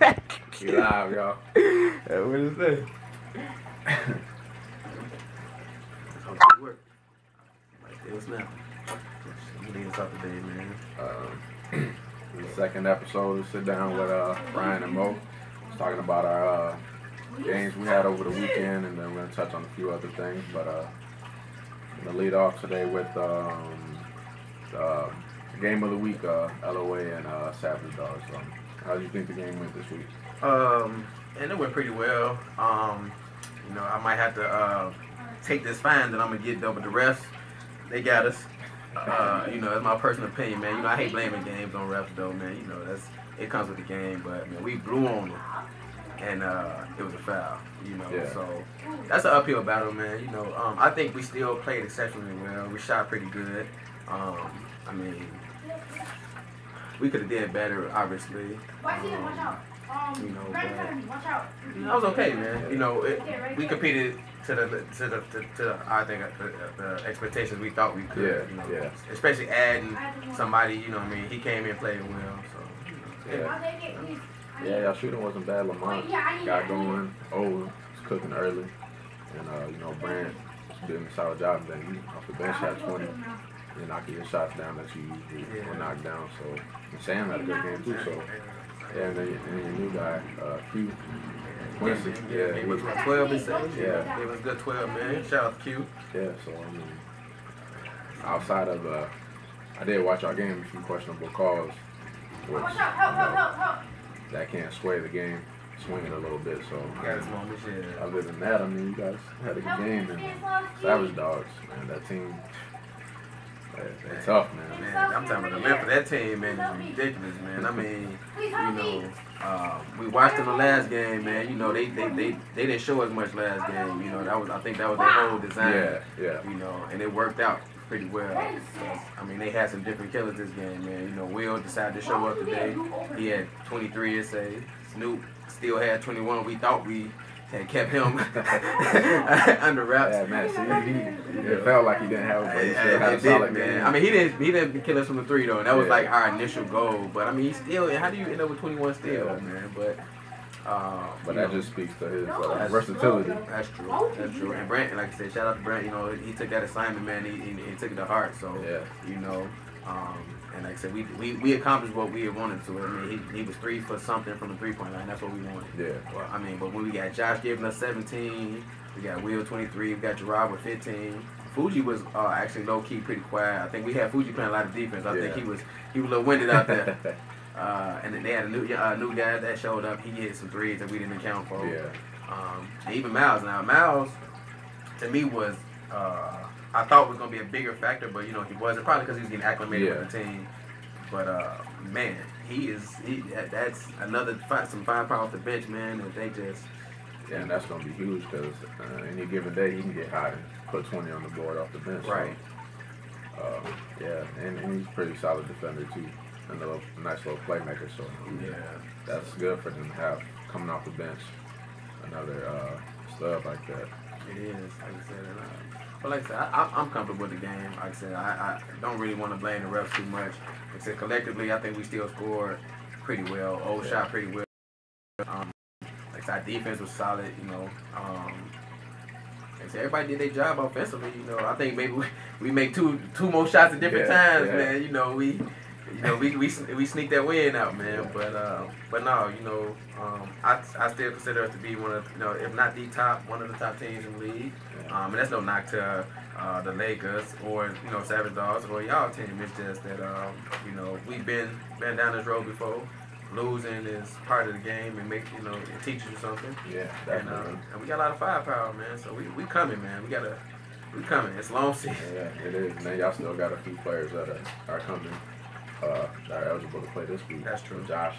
We live, y'all. What is that? Work. Like it was nothing. We need to talk today, man. The second episode to sit down with Ryan and Mo. Talking about our games we had over the weekend, and then we're gonna touch on a few other things. But I'm gonna lead off today with the game of the week, LOA and Savage Dogs. So, how do you think the game went this week? And it went pretty well. You know, I might have to take this fine that I'm gonna get double the refs. They got us. You know, that's my personal opinion, man. You know, I hate blaming games on refs, though, man. You know, it comes with the game, but man, we blew on it, and it was a foul. You know, Yeah. so that's an uphill battle, man. You know, I think we still played exceptionally well. We shot pretty good. I mean, we could have did better, obviously. You know, but I was okay, man. You know, we competed to the I think the expectations we thought we could. You know, especially adding somebody. You know, what I mean, he came in playing well. So you know, Yeah, y'all shooting wasn't bad. Lamont got going. Was cooking early, and you know, Brand doing a solid job. And then off the bench had 20. You knock your shots down that you usually will knock down. So and Sam had a good game too. So. Yeah, and then your new guy, Q. Quincy. Yeah, he was 12 and 7. Yeah. It was good 12, man. Shout out to Q. Yeah, so I mean, outside of I did watch our game, a few questionable calls, which that can't sway the game, swing it a little bit. So other than that, I mean, you guys had a good game, and Savage Dogs, man, that team. It's tough, man. I'm talking about the length of that team, man, is ridiculous, man. I mean, you know, we watched them the last game, man. You know, they didn't show as much last game. You know, I think that was their whole design. Yeah. You know, and it worked out pretty well. I mean, they had some different killers this game, man. You know, Will decided to show up today. He had 23 essays. Snoop still had 21. We thought we had kept him under wraps. Yeah, man. See, it felt like he didn't have it, but he still had a solid game. I mean, he didn't kill us from the 3 though, and that was like our initial goal. But I mean, he still. How do you end up with 21 still, man? But that just speaks to his versatility. That's true. That's true. And Brent, like I said, shout out to Brent. You know, he took that assignment, man. He took it to heart. So you know. And like I said, we accomplished what we had wanted to. I mean, he was 3 for something from the 3-point line. That's what we wanted. Yeah. Well, I mean, but when we got Josh giving us 17, we got Will 23, we got Gerard with 15. Fuji was actually low key pretty quiet. I think we had Fuji playing a lot of defense. I think he was a little winded out there. And then they had a new guy that showed up. He hit some threes that we didn't account for. Yeah. And even Miles. Now Miles, to me was. I thought it was going to be a bigger factor, but, you know, he wasn't. Probably because he was getting acclimated with the team. But, man, that's another some firepower off the bench, man, and they just... Yeah, and that's going to be huge because any given day he can get hot and put 20 on the board off the bench. Right. So, yeah, and he's a pretty solid defender, too. And a nice little playmaker, so that's good for them to have coming off the bench another stud like that. It is, like I said. But like I said, I'm comfortable with the game. Like I said, I don't really want to blame the refs too much. Like I said, collectively, I think we still scored pretty well. Shot pretty well. Like I said, our defense was solid, you know. Like I said, everybody did their job offensively, you know. I think maybe we make two more shots at different times, man. You know, we sneaked that win out, man. But no, you know, I still consider us to be one of, you know, if not the top, one of the top teams in the league. And that's no knock to the Lakers or, you know, Savage Dogs or y'all team. It's just that you know, we've been down this road before. Losing is part of the game and it teaches you something. Yeah, definitely. And we got a lot of firepower, man. So we coming, man. We coming. It's long season. Yeah, it is. Man, y'all still got a few players that are coming. That are eligible to play this week. That's true. Josh,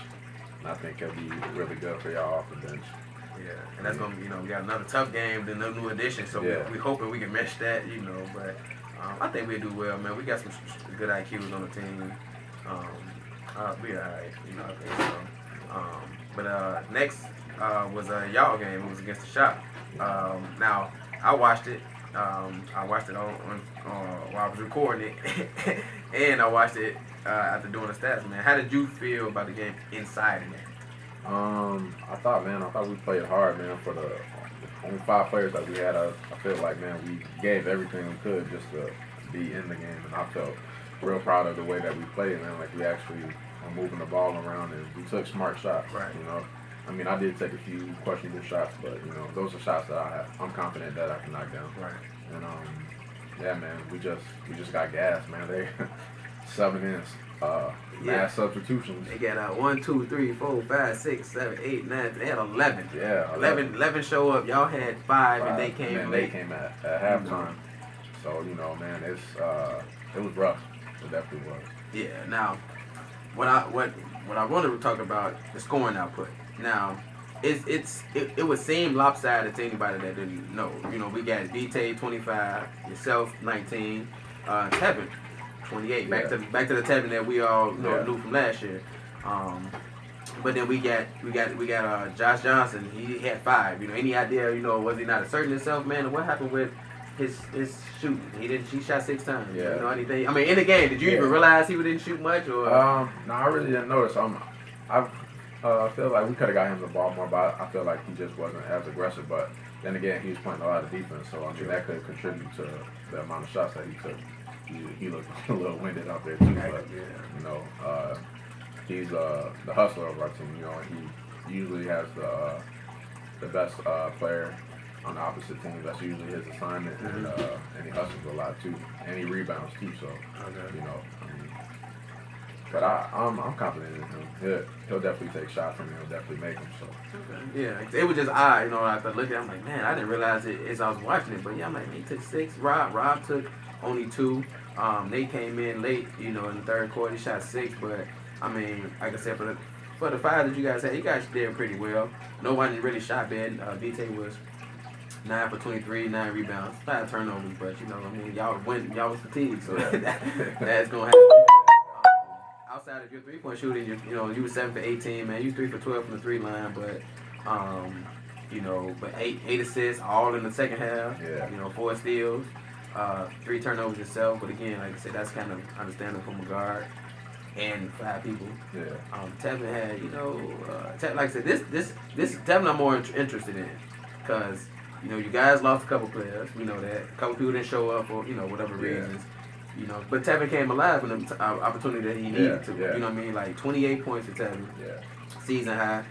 and I think he'll be really good for y'all off the bench. Yeah, and that's gonna, you know, we got another tough game, then no new addition, so we hoping we can mesh that, you know. But I think we'll do well, man. We got some good IQs on the team. We alright, you know. I think so. But next was a y'all game. It was against the Shop. Now I watched it. I watched it on while I was recording it, and I watched it after doing the stats. Man, how did you feel about the game inside of that? I thought we played hard, man. For the only 5 players that we had, I feel like, man, we gave everything we could just to be in the game, and I felt real proud of the way that we played, man. Like, we actually were moving the ball around, and we took smart shots. Right. You know, I mean, I did take a few questionable shots, but you know, those are shots that I'm confident that I can knock down. Right. And yeah, man, we just got gas, man. They 7 ins. Mass substitutions. They got 1, 2, 3, 4, 5, 6, 7, 8, 9. They had 11. Yeah, 11 show up. Y'all had 5, and they came and late. They came at halftime. So you know, man, it was rough. It definitely was. Yeah. Now, what I wanted to talk about the scoring output. Now, it would seem lopsided to anybody that didn't know. You know, we got DT 25, yourself 19, Tevin 28. Back to the Tevin that we all knew from last year. But then we got Josh Johnson. He had 5. You know, any idea? You know, was he not asserting himself, man? And what happened with his shooting? He shot 6 times. Yeah. You know anything? I mean, in the game, did you even realize he didn't shoot much? Or no, I really didn't notice. I feel like we could have got him the ball more, but I feel like he just wasn't as aggressive. But then again, he was playing a lot of defense, so I mean that could contribute to the amount of shots that he took. He looked a little winded out there too, but you know, he's the hustler of our team. You know, and he usually has the best player on the opposite team. That's usually his assignment, and he hustles a lot too, and he rebounds too. So you know, but I'm confident in him. He'll definitely take shots from me. He'll definitely make them. So yeah, it was just odd. You know, after looking, I'm like, man, I didn't realize it as I was watching it. But yeah, I'm like, he took 6. Rob took only 2. They came in late, you know, in the third quarter. He shot 6, but I mean, like I said, for the 5 that you guys had, you guys did pretty well. Nobody really shot bad. DT was 9 for 23, 9 rebounds, 5 turnovers. But you know, I mean, y'all was fatigued, so that's gonna happen. Outside of your 3-point shooting, you know, you were 7 for 18, man. You 3 for 12 from the 3 line, but you know, but 8 assists all in the second half. Yeah. You know, 4 steals. 3 turnovers yourself, but again, like I said, that's kind of understandable from a guard and 5 people. Yeah. Tevin had, you know, like I said, this Tevin I'm more interested in, because you know you guys lost a couple players, we know that. A couple people didn't show up for whatever reasons, you know. But Tevin came alive in the opportunity that he needed to. Yeah. You know what I mean? Like 28 points for Tevin, season high,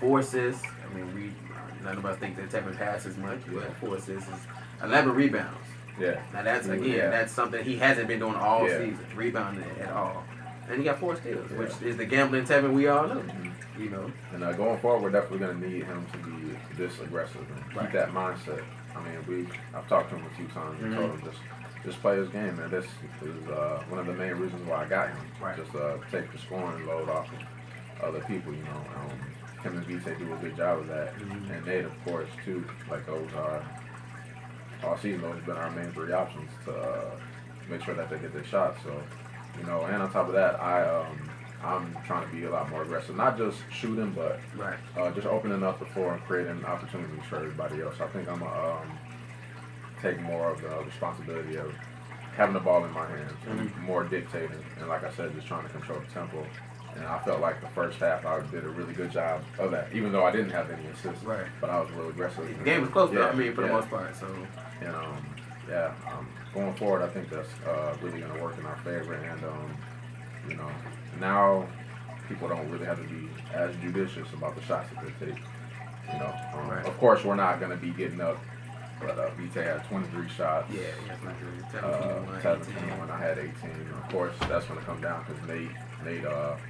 4 assists. I mean, none of us think that Tevin passes much, but 4 assists is 11 rebounds. Yeah. Now that's that's something he hasn't been doing all season, rebounding at all. And he got 4 steals, which is the gambling Tevin we all know. You know. And going forward, we're definitely going to need him to be this aggressive and keep that mindset. I mean, I've talked to him a few times and told him just play his game, man. This is one of the main reasons why I got him. Just take the scoring load off of other people. You know, him and Vite do a good job of that, and Nate, of course, too. Like those are. All season, those have been our main 3 options to make sure that they get their shots. So, you know, and on top of that, I'm trying to be a lot more aggressive. Not just shooting, but just opening up the floor and creating opportunities for everybody else. I think I'm going to take more of the responsibility of having the ball in my hands and more dictating. And like I said, just trying to control the tempo. And I felt like the first half I did a really good job of that, even though I didn't have any assists. But I was real aggressive. The game was close, though, I mean, for the most part. So, and going forward, I think that's really going to work in our favor. And you know, now people don't really have to be as judicious about the shots that they take. You know, of course, we're not going to be getting up. But Vite had 23 shots. Yeah, he had 23. 21. I had 18. Of course, that's going to come down because Nate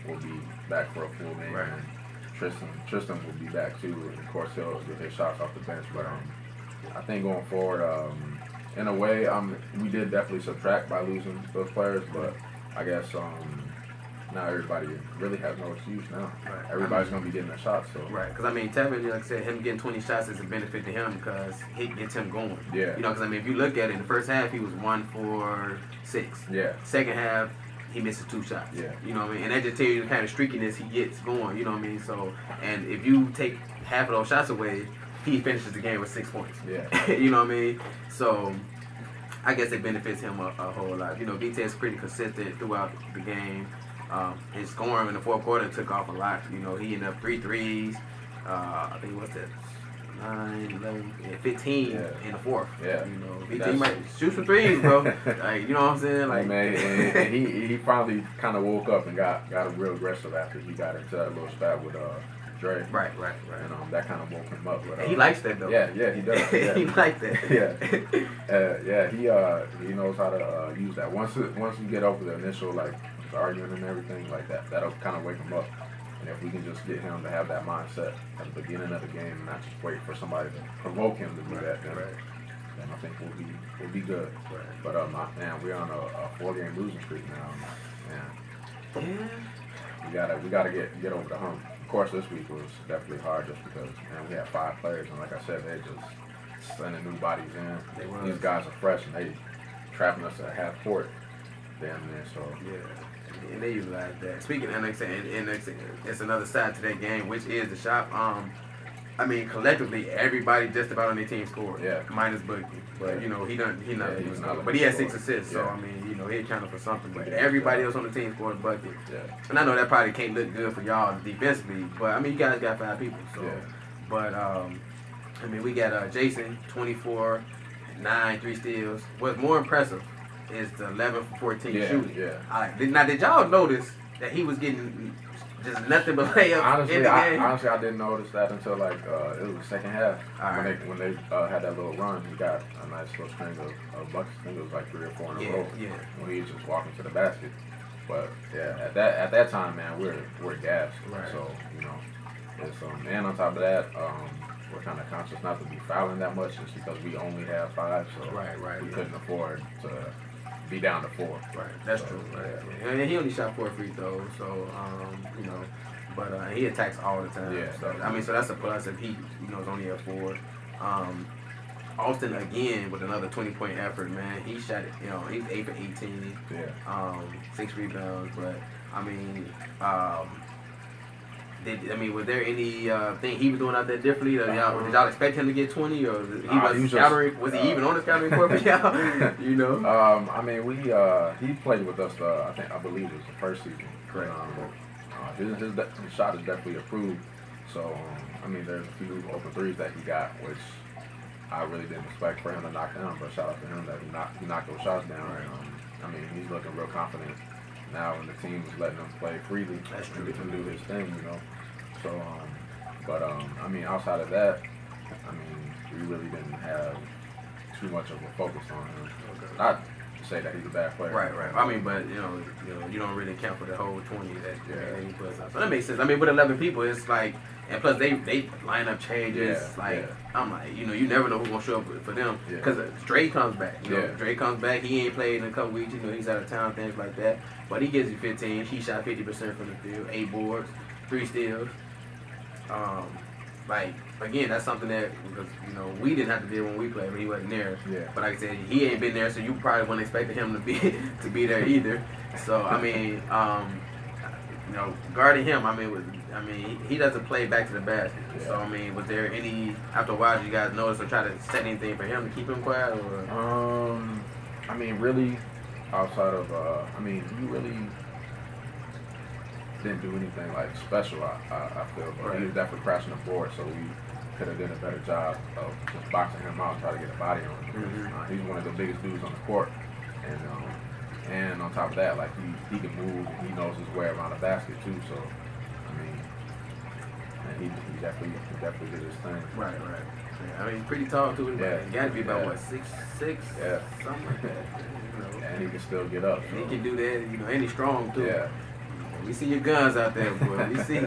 will be back for a full game. And Tristan will be back too. And of course, he'll get his shots off the bench. But I think going forward, in a way, we did definitely subtract by losing those players. But I guess now everybody really has no excuse now. Everybody's going to be getting their shots. So. Because I mean, Tevin, like I said, him getting 20 shots is a benefit to him because it gets him going. Yeah. You know, because I mean, if you look at it, in the first half, he was 1 for 6. Yeah. Second half, he misses 2 shots. Yeah. You know what I mean? And that just tells you the kind of streakiness he gets going. You know what I mean? So, and if you take half of those shots away, he finishes the game with 6 points. Yeah. You know what I mean? So, I guess it benefits him a whole lot. You know, Vite is pretty consistent throughout the game. His scoring in the fourth quarter took off a lot. You know, he ended up 3 threes. I think what's that? 9, 11, 15 in the fourth. Yeah. You know, he might shoot some threes, bro. Like, you know what I'm saying? Like, man, and he finally kind of woke up and got real aggressive after he got into that little spat with Dre. Right. And that kind of woke him up. But, he likes that though. Yeah, he does. Yeah. He likes that. He knows how to use that. Once you get over the initial like arguing and everything like that, that'll kind of wake him up. And if we can just get him to have that mindset at the beginning of the game and not just wait for somebody to provoke him to do that, then I think we'll be good. Right. But man, we're on a 4-game losing streak now, man. Yeah. We gotta get over the hump. Of course, this week was definitely hard just because we had 5 players, and like I said, they just sending new bodies in. These guys are fresh, and they trapping us at half court, damn near. So yeah. And they utilize that. Speaking of NXT, it's another side to that game, which is the shop. I mean, collectively, everybody just about on their team scored. Yeah. Minus Boogie. But, you know, he was not. But he had 6 assists, so, I mean, you know, he accounted for something. But everybody else on the team scored a bucket. Yeah. And I know that probably can't look good for y'all defensively, but, I mean, you guys got 5 people. So, But, I mean, we got Jason, 24, 9, 3 steals. What's more impressive is the 11 for 14 shooting. Yeah. Now, did y'all notice that he was getting just nothing but layups in the game? Honestly, I didn't notice that until like it was the second half. When they had that little run, he got a nice little string of buckets. I think it was like 3 or 4 in a row. Yeah. When he was just walking to the basket. But yeah, at that time, man, we're gassed. Right. So you know, it's and on top of that, we're kind of conscious not to be fouling that much, just because we only have 5. So we couldn't afford to be down to 4. Right, that's true. Right. Yeah. And he only shot 4 free throws, so you know, but he attacks all the time. Yeah. So I mean, so that's a plus if he, you know, is only at 4. Austin again with another 20-point effort, man. He shot it, you know, he's 8 for 18. Yeah. 6 rebounds, but I mean, was there any thing he was doing out there differently? Did y'all expect him to get 20, or was he even on the scouting report for y'all? You know. I mean, he played with us. I believe it was the first season. Correct. His shot is definitely improved. So I mean, there's a few open threes that he got, which I really didn't expect for him to knock down. But shout out to him that he knocked those shots down. I mean, he's looking real confident now, and the team is letting him play freely. That's true. Get him do his thing, you know. So, I mean, outside of that, I mean, we really didn't have too much of a focus on him. Okay. Not to say that he's a bad player. Right. I mean, but you know, you don't really count for the whole 20 that he puts up. So that makes sense. I mean, with 11 people, it's like, and plus they lineup changes. I'm like, you know, you never know who's gonna show up for them because Dre comes back. You know, Dre comes back. He ain't played in a couple weeks. You know, he's out of town, things like that. But he gives you 15. He shot 50% from the field, 8 boards, 3 steals. Like, again, that's something that, because, you know, we didn't have to deal when we played, but he wasn't there. Yeah. But like I said, he ain't been there, so you probably wouldn't expect him to be there either. So, I mean, you know, guarding him, he doesn't play back to the basket. Yeah. So, I mean, was there any, after a while, did you guys notice or try to set anything for him to keep him quiet? Or? I mean, really, outside of, he really didn't do anything like special, I feel, but he was definitely crashing the board, so we could have done a better job of just boxing him out and try to get a body on him. He's one of the biggest dudes on the court, and on top of that, like he can move and he knows his way around the basket too. So I mean, and he definitely did his thing. Right. Yeah, I mean, pretty tall too. Yeah, he got to be about what 6'6", something like that. You know. And he can still get up. So. He can do that, you know, and he's strong too. Yeah. We see your guns out there, boy. We see.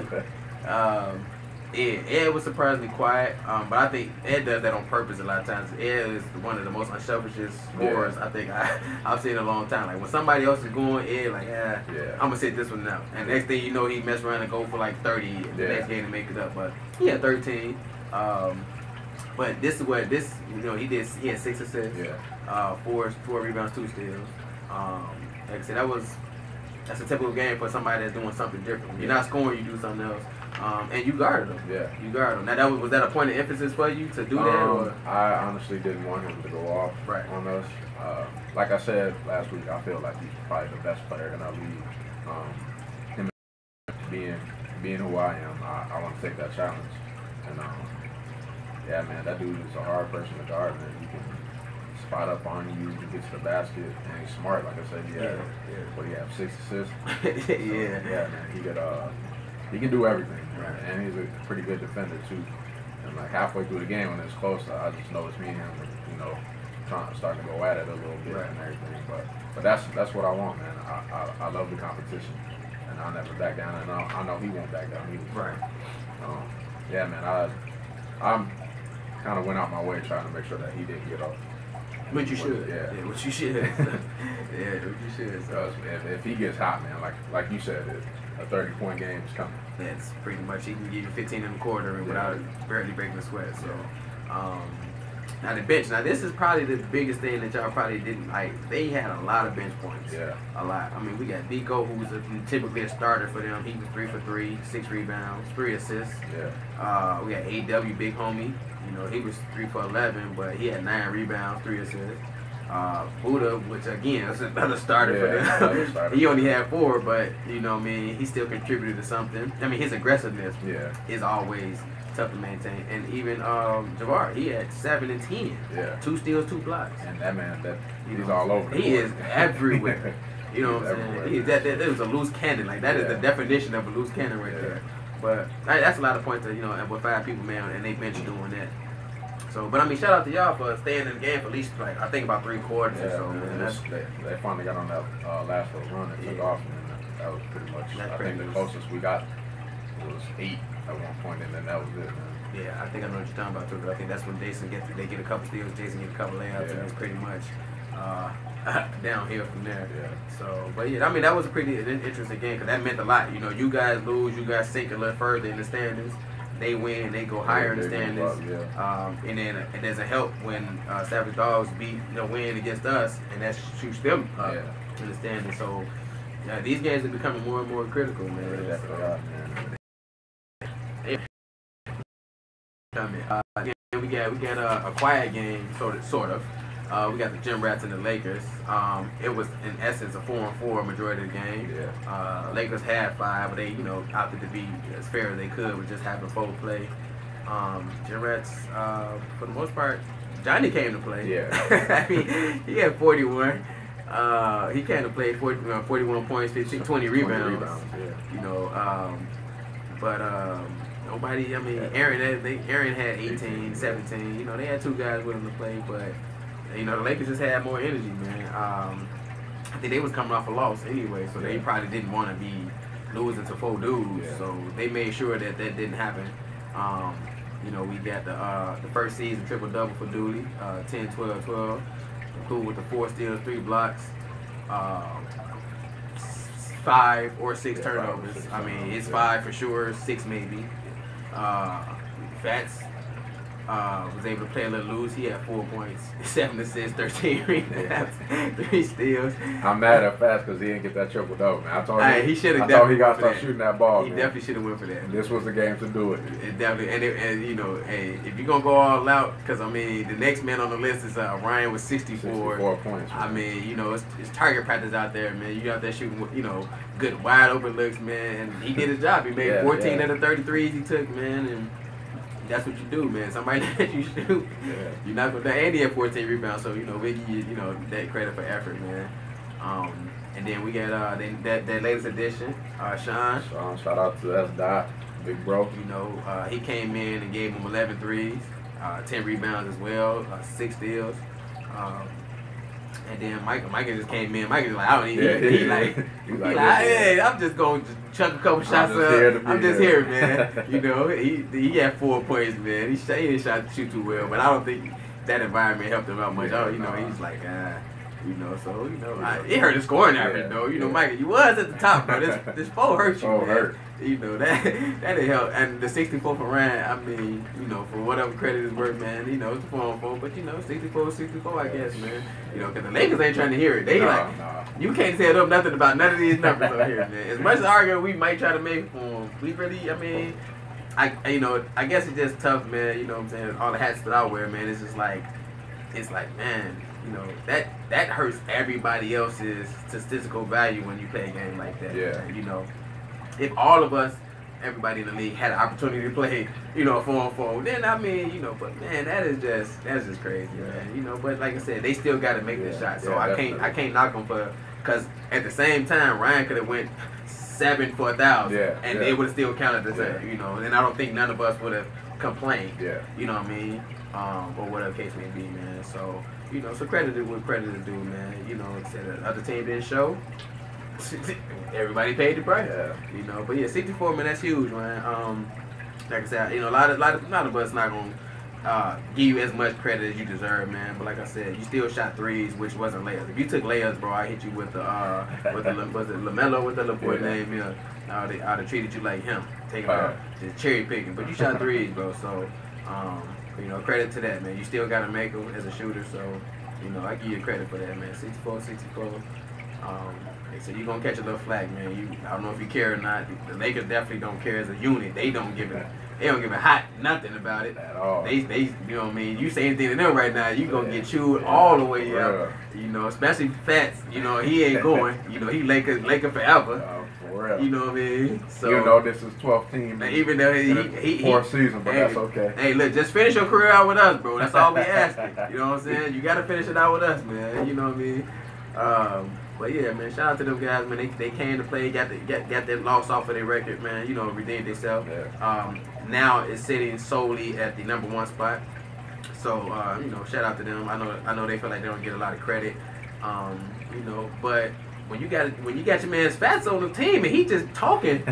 Ed was surprisingly quiet, but I think Ed does that on purpose a lot of times. Ed is one of the most unselfish scorers I think I've seen in a long time. Like when somebody else is going, Ed like, I'm gonna sit this one out. And next thing you know, he mess around and go for like 30 in the next game to make it up. But he had 13. But this is where you know, he had 6 assists, 4 rebounds, 2 steals. Like I said, that's a typical game for somebody that's doing something different. When you're not scoring, you do something else. And you guarded him. Yeah. You guarded him. Now, was that a point of emphasis for you to do that? Or? I honestly didn't want him to go off on us. Like I said last week, I feel like he's probably the best player in our league. being who I am, I want to take that challenge. And yeah, man, that dude is a hard person to guard, man. He can spot up on you, he gets to the basket, and he's smart. Like I said, he have 6 assists. So, yeah, man, he can do everything, right? And he's a pretty good defender too. And like halfway through the game when it's close, I just noticed me and him, you know, starting to go at it a little bit and everything. But that's what I want, man. I love the competition, and I'll never back down. And I know he won't back down either. Right. Yeah, man. I'm kind of went out my way trying to make sure that he didn't get off. Which you should. Yeah, which you should. Yeah, which you should. So if he gets hot, man, like you said, a 30-point game is coming. That's pretty much. He can give you 15 in the quarter without barely breaking a sweat. So, now the bench. Now this is probably the biggest thing that y'all probably didn't like. They had a lot of bench points. Yeah. A lot. I mean, we got Biko, who's typically a starter for them. He was 3 for 3, 6 rebounds, 3 assists. Yeah. We got AW, big homie. You know, he was 3 for 11, but he had 9 rebounds, 3 assists. Buddha, which again is another starter for them. He only had 4, but you know, what I mean, he still contributed to something. I mean, his aggressiveness is always tough to maintain. And even Jabbar, he had 7 and 10. Yeah. 2 steals, 2 blocks. And that man, he's all over. He is everywhere. You know what I'm saying? That was a loose cannon. Like that is the definition of a loose cannon right there. But that's a lot of points that, you know, and with 5 people, man, and they bench doing that. So, but I mean, shout out to y'all for staying in the game for at least, like, I think about 3 quarters or so. Man, they finally got on that last little run and took off, man. That was pretty much, I think the closest we got was 8 at one point, and then that was it, man. Yeah, I think I know what you're talking about too. I think that's when Jason get a couple steals, Jason get a couple layups, and it's pretty much downhill from there. Yeah. So, but yeah, I mean, that was a pretty interesting game because that meant a lot. You know, you guys lose, you guys sink a little further in the standings. They win, they go higher in the standings. And then there's a help when Savage Dogs win against us, and that shoots them up in the standings. So, these games are becoming more and more critical, man. That's a lot, man. We got a quiet game, sort of. We got the Gym Rats and the Lakers. It was in essence a 4-on-4 majority of the game. Yeah. Lakers had 5, but they opted to be as fair as they could with just having 4 play. Gym Rats, for the most part, Johnny came to play. Yeah. I mean, he had 41. He came to play 41 points, 20 rebounds. Yeah. You know, but nobody. I mean, Aaron had 18, 17. You know, they had 2 guys with him to play, but you know, the Lakers just had more energy, man. I think they was coming off a loss anyway, so they probably didn't want to be losing to 4 dudes. Yeah. So they made sure that didn't happen. You know, we got the first season triple-double for Dooley, 10, 12, 12. Included with the 4 steals, 3 blocks, 5 or 6 turnovers. I mean, it's 5 for sure, 6 maybe. Fats was able to play a little loose. He had 4 points, 7 assists, 13 rebounds, 3 steals. I'm mad at Fats because he didn't get that triple double, man. I told he should have. I thought he got to start shooting that ball. He definitely should have went for that. This was the game to do it. It definitely, and you know, hey, if you're gonna go all out, because I mean, the next man on the list is Ryan with 64 points. Man. I mean, you know, it's target practice out there, man. You out there shooting, you know, good wide open looks, man. And he did his job. He made 14 of the 33s he took, man, and that's what you do, man. Somebody that you shoot, you're not gonna. And he had 14 rebounds, so you know, we give you know that credit for effort, man. And then we got that latest addition, Sean. Shout out to us, Dot, big bro. You know, he came in and gave him 11 threes, 10 rebounds as well, 6 steals. And then Micah just came in. Micah was like, I don't even. He like, hey, I'm just going to chuck a couple shots up. I'm just here, man. You know, he had 4 points, man. He didn't shoot too well, but I don't think that environment helped him out much. You know, he's like, you know, so you know, it hurt the scoring average though. You know, Micah, you was at the top, though. This 4 hurt you, man. Hurt. You know that didn't help. And the 64 for Ryan, I mean, you know, for whatever credit is worth, man. You know, it's a 4-on-4, but you know, 64, I guess, man. You know, because the Lakers ain't trying to hear it. They you can't tell them nothing about none of these numbers over here, man. As much as argument we might try to make for them, we really, I mean, you know, I guess it's just tough, man. You know what I'm saying? All the hats that I wear, man, it's just like, man. You know, that hurts everybody else's statistical value when you play a game like that. Yeah. You know, if all of us, everybody in the league, had an opportunity to play, you know, 4-on-4, then I mean, you know, but man, that's just crazy, man. You know, but like I said, they still got to make the shot. So I can't knock them because at the same time, Ryan could have went 7 for 1,000, and they would have still counted the same, you know. And I don't think none of us would have complained, you know what I mean, or whatever case may be, man. So you know, so credit to what credit is due, man. You know, like I said, the other team didn't show. Everybody paid the price, you know. But yeah, 64, man, that's huge, man. Like I said, you know, a lot of us not gonna give you as much credit as you deserve, man. But like I said, you still shot threes, which wasn't layups. If you took layups, bro, I hit you with the was it LaMelo with the little boy name? Yeah, I'd have treated you like him, taking just cherry picking. But you shot threes, bro. So you know, credit to that, man. You still gotta make them as a shooter, so you know, I give you credit for that, man. 64. So you're gonna catch a little flack, man. I don't know if you care or not. The Lakers definitely don't care as a unit. They don't give a hot nothing about it at all. They you know what I mean. You say anything to them right now, you gonna get chewed all the way up. You know, especially Fats. You know, he ain't going. You know, he Laker forever. For real. You know what I mean? So even though this is 12th team, even though he fourth season, but that's okay. Hey, look, just finish your career out with us, bro. That's all we asking. You know what I'm saying? You gotta finish it out with us, man. You know what I mean? But yeah, man, shout out to them guys, man. They came to play, got that loss off of their record, man. You know, redeemed themselves. Now it's sitting solely at the #1 spot. So you know, shout out to them. I know they feel like they don't get a lot of credit. You know, but when you got your man Fats on the team and he just talking,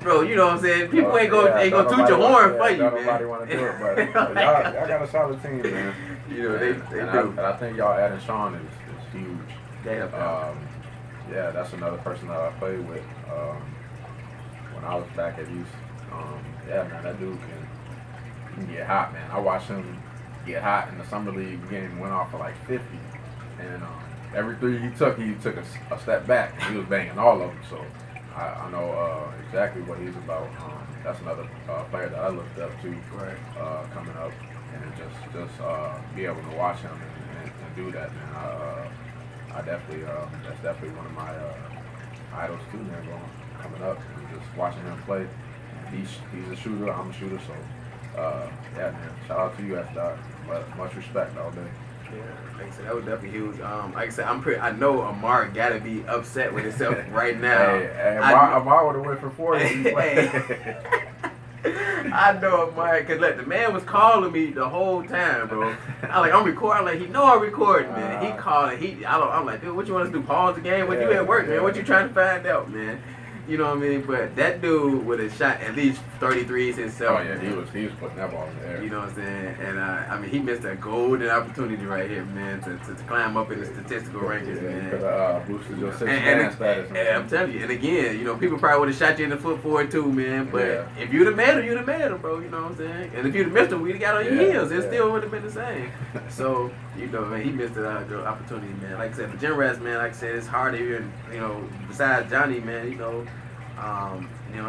bro, you know what I'm saying? People ain't gonna toot your horn for you, man. Nobody want to do it, but y'all got a solid team, man. You know, they do. And I think y'all adding Sean is huge. Yeah, that's another person that I played with when I was back at East. Yeah, man, that dude can get hot, man. I watched him get hot in the summer league game. Went off for like 50, and every three he took a step back. And he was banging all of them. So I know exactly what he's about. That's another player that I looked up to coming up, and just be able to watch him and do that, man. I definitely, that's definitely one of my idols too, man, coming up and just watching him play. He's a shooter, I'm a shooter, so yeah, man. Shout out to you, S-Dot. Much respect all day. Yeah, like I said, that was definitely huge. Like I said, I know Amar gotta be upset with himself right now. Hey, Amar would have went for 40. I know Amar, cause look, the man was calling me the whole time, bro. I'm recording. I'm like, he know I'm recording, man. He calling. I'm like, dude, what you want us to do? Pause the game? What you at work, man? What you trying to find out, man? You know what I mean? But that dude would have shot at least 33s himself. Oh yeah, he was putting that ball in the air. You know what I'm saying? And I mean, he missed a golden opportunity right here, man, to climb up in the statistical rankings, man. Could boosted your six-man status. And I'm telling you, and again, you know, people probably would have shot you in the foot for it too, man. But if you'd have met him, you'd have met him, bro. You know what I'm saying? And if you'd have missed him, we'd have got on your heels. It still would have been the same. So, you know, man, he missed an opportunity, man. Like I said, the Gen Rats, man, like I said, it's hard to hear, you know, besides Johnny, man, you know,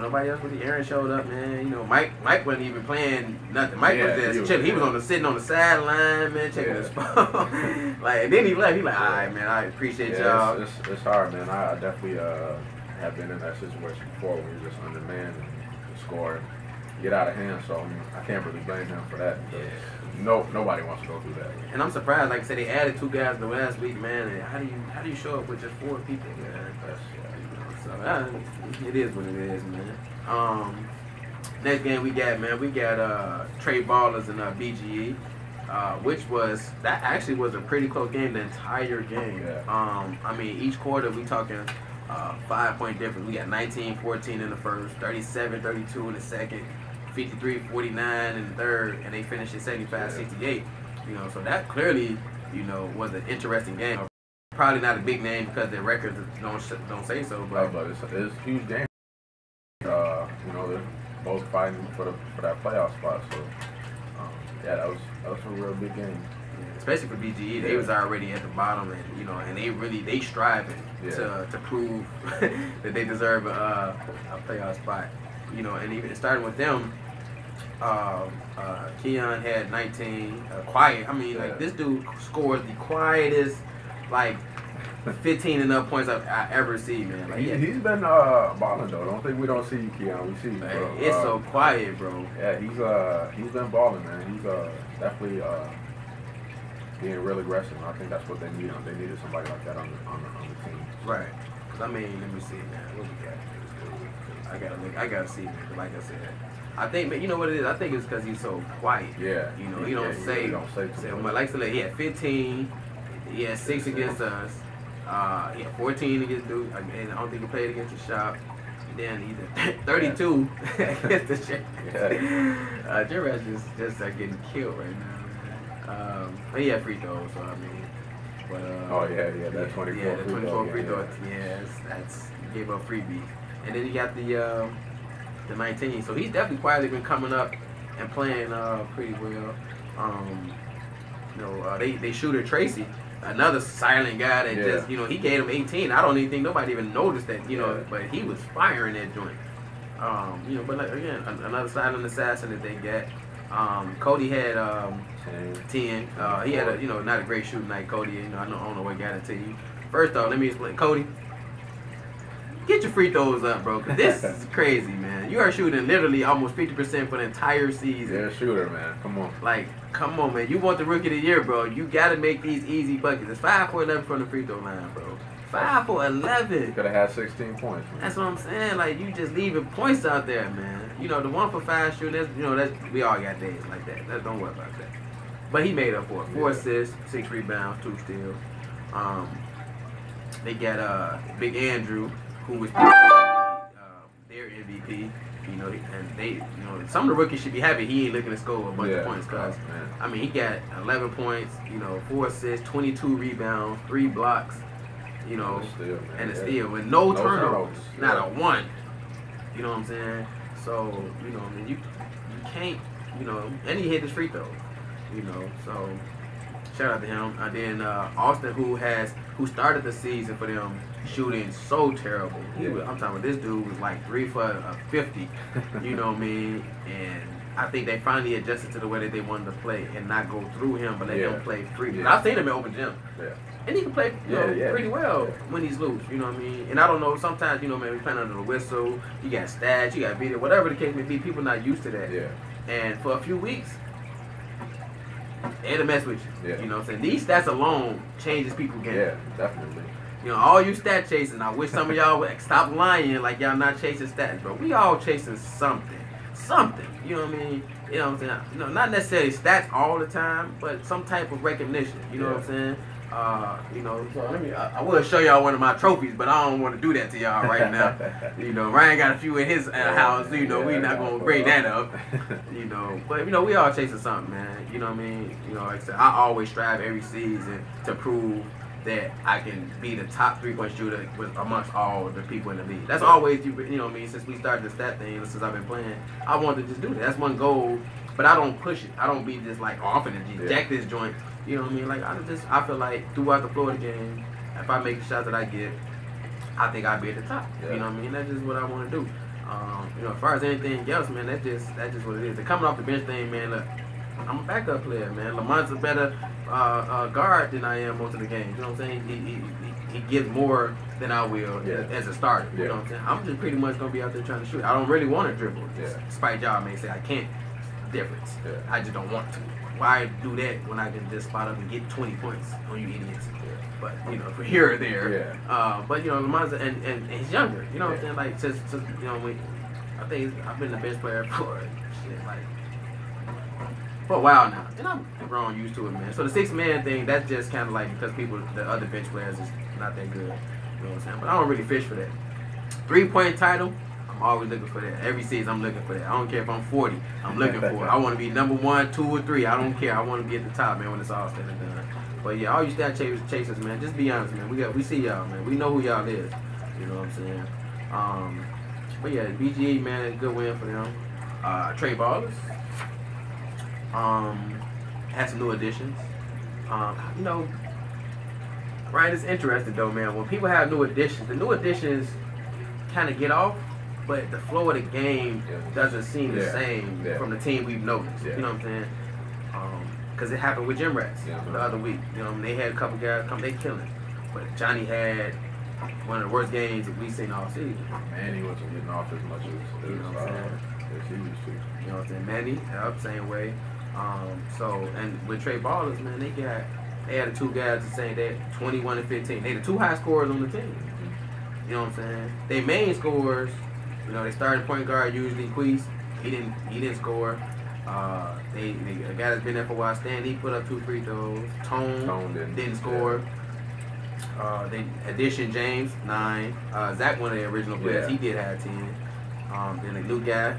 nobody else really. Aaron showed up, man. You know, Mike wasn't even playing nothing. Mike was just chilling. He was sitting on the sideline, man, checking his phone. Like, and then he left. He like, all right, man, I appreciate y'all. It's hard, man. I definitely have been in that situation before when you're just undermanned and score get out of hand. So I mean, I can't really blame him for that. Nobody wants to go through that. And I'm surprised. Like I said, they added 2 guys the last week, man. And how do you show up with just 4 people, man? So it is what it is, man. Next game we got Trey Ballers and BGE, which actually was a pretty close game the entire game. I mean, each quarter we talking 5-point difference. We got 19-14 in the first, 37-32 in the second, 53-49 in the third, and they finished at 75-68. You know, so that clearly, you know, was an interesting game. Probably not a big name because their records don't say so, but it's a huge game. You know, they're both fighting for that playoff spot. So yeah, that was a real big game. Yeah, especially for BGE, they was already at the bottom, and you know, and they striving to prove that they deserve a playoff spot. You know, and even starting with them, Keon had 19. Quiet. I mean, like this dude scores the quietest. Like 15 and up points I ever see, man. Like, he's been balling though. Don't think we don't see you, Keon. We see you, bro. It's so quiet, bro. Yeah, he's been balling, man. He's definitely being real aggressive. I think that's what they need. They needed somebody like that on the team. Right. Cause I mean, let me see, man. What we got? I gotta see, man. Like I said, I think, you know what it is. I think it's because he's so quiet. Yeah. You know, he don't say too much. Like I said, he had 15. He had 6 against us. He had 14 against Duke. And I don't think he played against the Shop. Then he's 32 against the Shop. Yeah. J-Rats just getting killed right now. But he had free throws, so I mean. But, that 24 yeah, the 24 free throws. Yeah, that's gave up freebie. And then he got the 19. So he's definitely quietly been coming up and playing pretty well. You know, they shooter Tracy, another silent guy that just, you know, he gave him 18. I don't even think nobody even noticed that, you know, but he was firing that joint. You know, but like, again, another silent assassin that they get. Cody had 10. He had a, you know, not a great shooting night. Cody, you know, I don't know what got it to you. First off, let me explain. Cody, get your free throws up, bro, because this is crazy, man. You are shooting literally almost 50% for the entire season. Yeah, shooter, man. Come on. Like, come on, man. You want the rookie of the year, bro. You got to make these easy buckets. It's 5 for 11 from the free throw line, bro. 5 for 11. Could have had 16 points. Man. That's what I'm saying. Like, you just leaving points out there, man. You know, the 1 for 5 shooting, you know, we all got days like that. Don't worry about that. But he made up for it. 4 assists, 6 rebounds, 2 steals. They got Big Andrew, who was their MVP. You know, and they, you know, some of the rookies should be happy he ain't looking to score a bunch of points, cause I mean, he got 11 points, you know, 4 assists, 22 rebounds, 3 blocks, you know, and a steal with no turnovers, not a one. You know what I'm saying? So, you know, I mean, you can't, you know, and he hit his free throw, you know. So shout out to him. And then Austin, who started the season for them shooting so terrible. I'm talking about this dude was like 3 for 50. You know what I mean? And I think they finally adjusted to the way that they wanted to play and not go through him, but let him play free. I've seen him in open gym. And he can play pretty well when he's loose, you know what I mean? And I don't know, sometimes, you know, man, we playing under the whistle, you got stats, you got video, whatever the case may be, people not used to that. And for a few weeks, they had to mess with you. You know what I'm saying? These stats alone changes people's game. Yeah, definitely. You know, all you stat chasing, I wish some of y'all would stop lying like y'all not chasing stats, bro. We all chasing something. Something. You know what I mean? You know what I'm saying? You know, not necessarily stats all the time, but some type of recognition. You know what I'm saying? You know, so I will show y'all one of my trophies, but I don't want to do that to y'all right now. You know, Ryan got a few in his house, you know, we not going to bring that up. You know, but, you know, we all chasing something, man. You know what I mean? You know, like I said, I always strive every season to prove that I can be the top 3-point shooter amongst all the people in the league. That's always, you know what I mean, since we started the stat thing, since I've been playing, I wanted to just do that. That's one goal, but I don't push it. I don't be just like, oh, I'm finna jack this joint. You know what I mean? Like, I feel like throughout the Florida game, if I make the shots that I get, I think I'll be at the top. You know what I mean? That's just what I want to do. You know, as far as anything else, man, that's just what it is. The coming off the bench thing, man, look, I'm a backup player, man. Lamont's a better guard than I am most of the games. You know what I'm saying? He gives more than I will as a starter. You know what I'm saying? I'm just pretty much going to be out there trying to shoot. I don't really want to dribble. Despite y'all may say I can't. Difference. I just don't want to. Why do that when I can just spot up and get 20 points on you idiots? But, you know, for here or there. But, you know, Lamont's, and he's younger. You know what I'm saying? Like, just you know, I think I've been the best player for a while now. And I'm grown used to it, man. So the 6-man thing, that's just kind of like because the other bench players is not that good. You know what I'm saying? But I don't really fish for that. 3-point title, I'm always looking for that. Every season I'm looking for that. I don't care if I'm 40. I'm looking for it. I want to be number 1, 2, or 3. I don't care. I want to be at the top, man, when it's all said and done. But yeah, all you stat chasers, man, just be honest, man. We see y'all, man. We know who y'all is. You know what I'm saying? But yeah, BGE, man, good win for them. Trey Ballers. Had some new additions. You know, Ryan, it's interesting though, man. When people have new additions, the new additions kind of get off, but the flow of the game doesn't seem the same from the team we've noticed. You know what I'm saying? Because it happened with J-Rats the other week. You know, they had a couple guys come, they killing. But Johnny had one of the worst games that we've seen all season. Manny wasn't getting off as much as You know what I'm saying? as he used to. You know what I'm saying? Manny, same way. So, and with Trey Ballers, man, they had the two guys the same day, 21 and 15. They the two high scorers on the team. You know what I'm saying? They main scorers, you know, they starting point guard usually Queese. He didn't score. A guy that's been there for a while, Stan, he put up 2 free throws. Tone didn't score. They addition James 9. Zach, one of the original players, he did have 10. Then the new guy,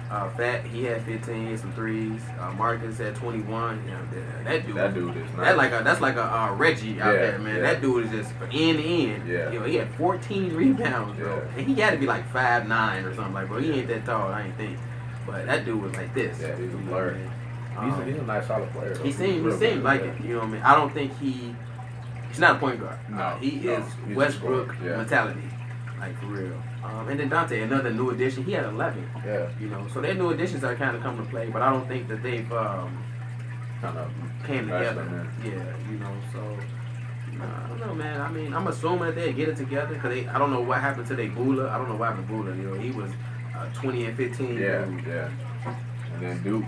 Fat, he had 15, some threes. Marcus had 21. You know, that dude is nice. That's like a Reggie out there, man. That dude is just end to end. Yeah. You know, he had 14 rebounds, bro. And he had to be like 5'9" or something, like, bro. He ain't that tall, I ain't think. But that dude was like this. Yeah, he's a blur. He's a nice solid player. Though. He seemed like it. You know what I mean? I don't think he's not a point guard. No, he's Westbrook mentality, like for real. And then Dante, another new addition. He had 11. Yeah. You know, so their new additions are kind of coming to play, but I don't think that they've kind of came together. Yeah, you know, so. I don't know, man. I mean, I'm assuming that they get it together because I don't know what happened to Bula. I don't know what happened to Bula. You know, he was 20 and 15. Yeah. And then Duke.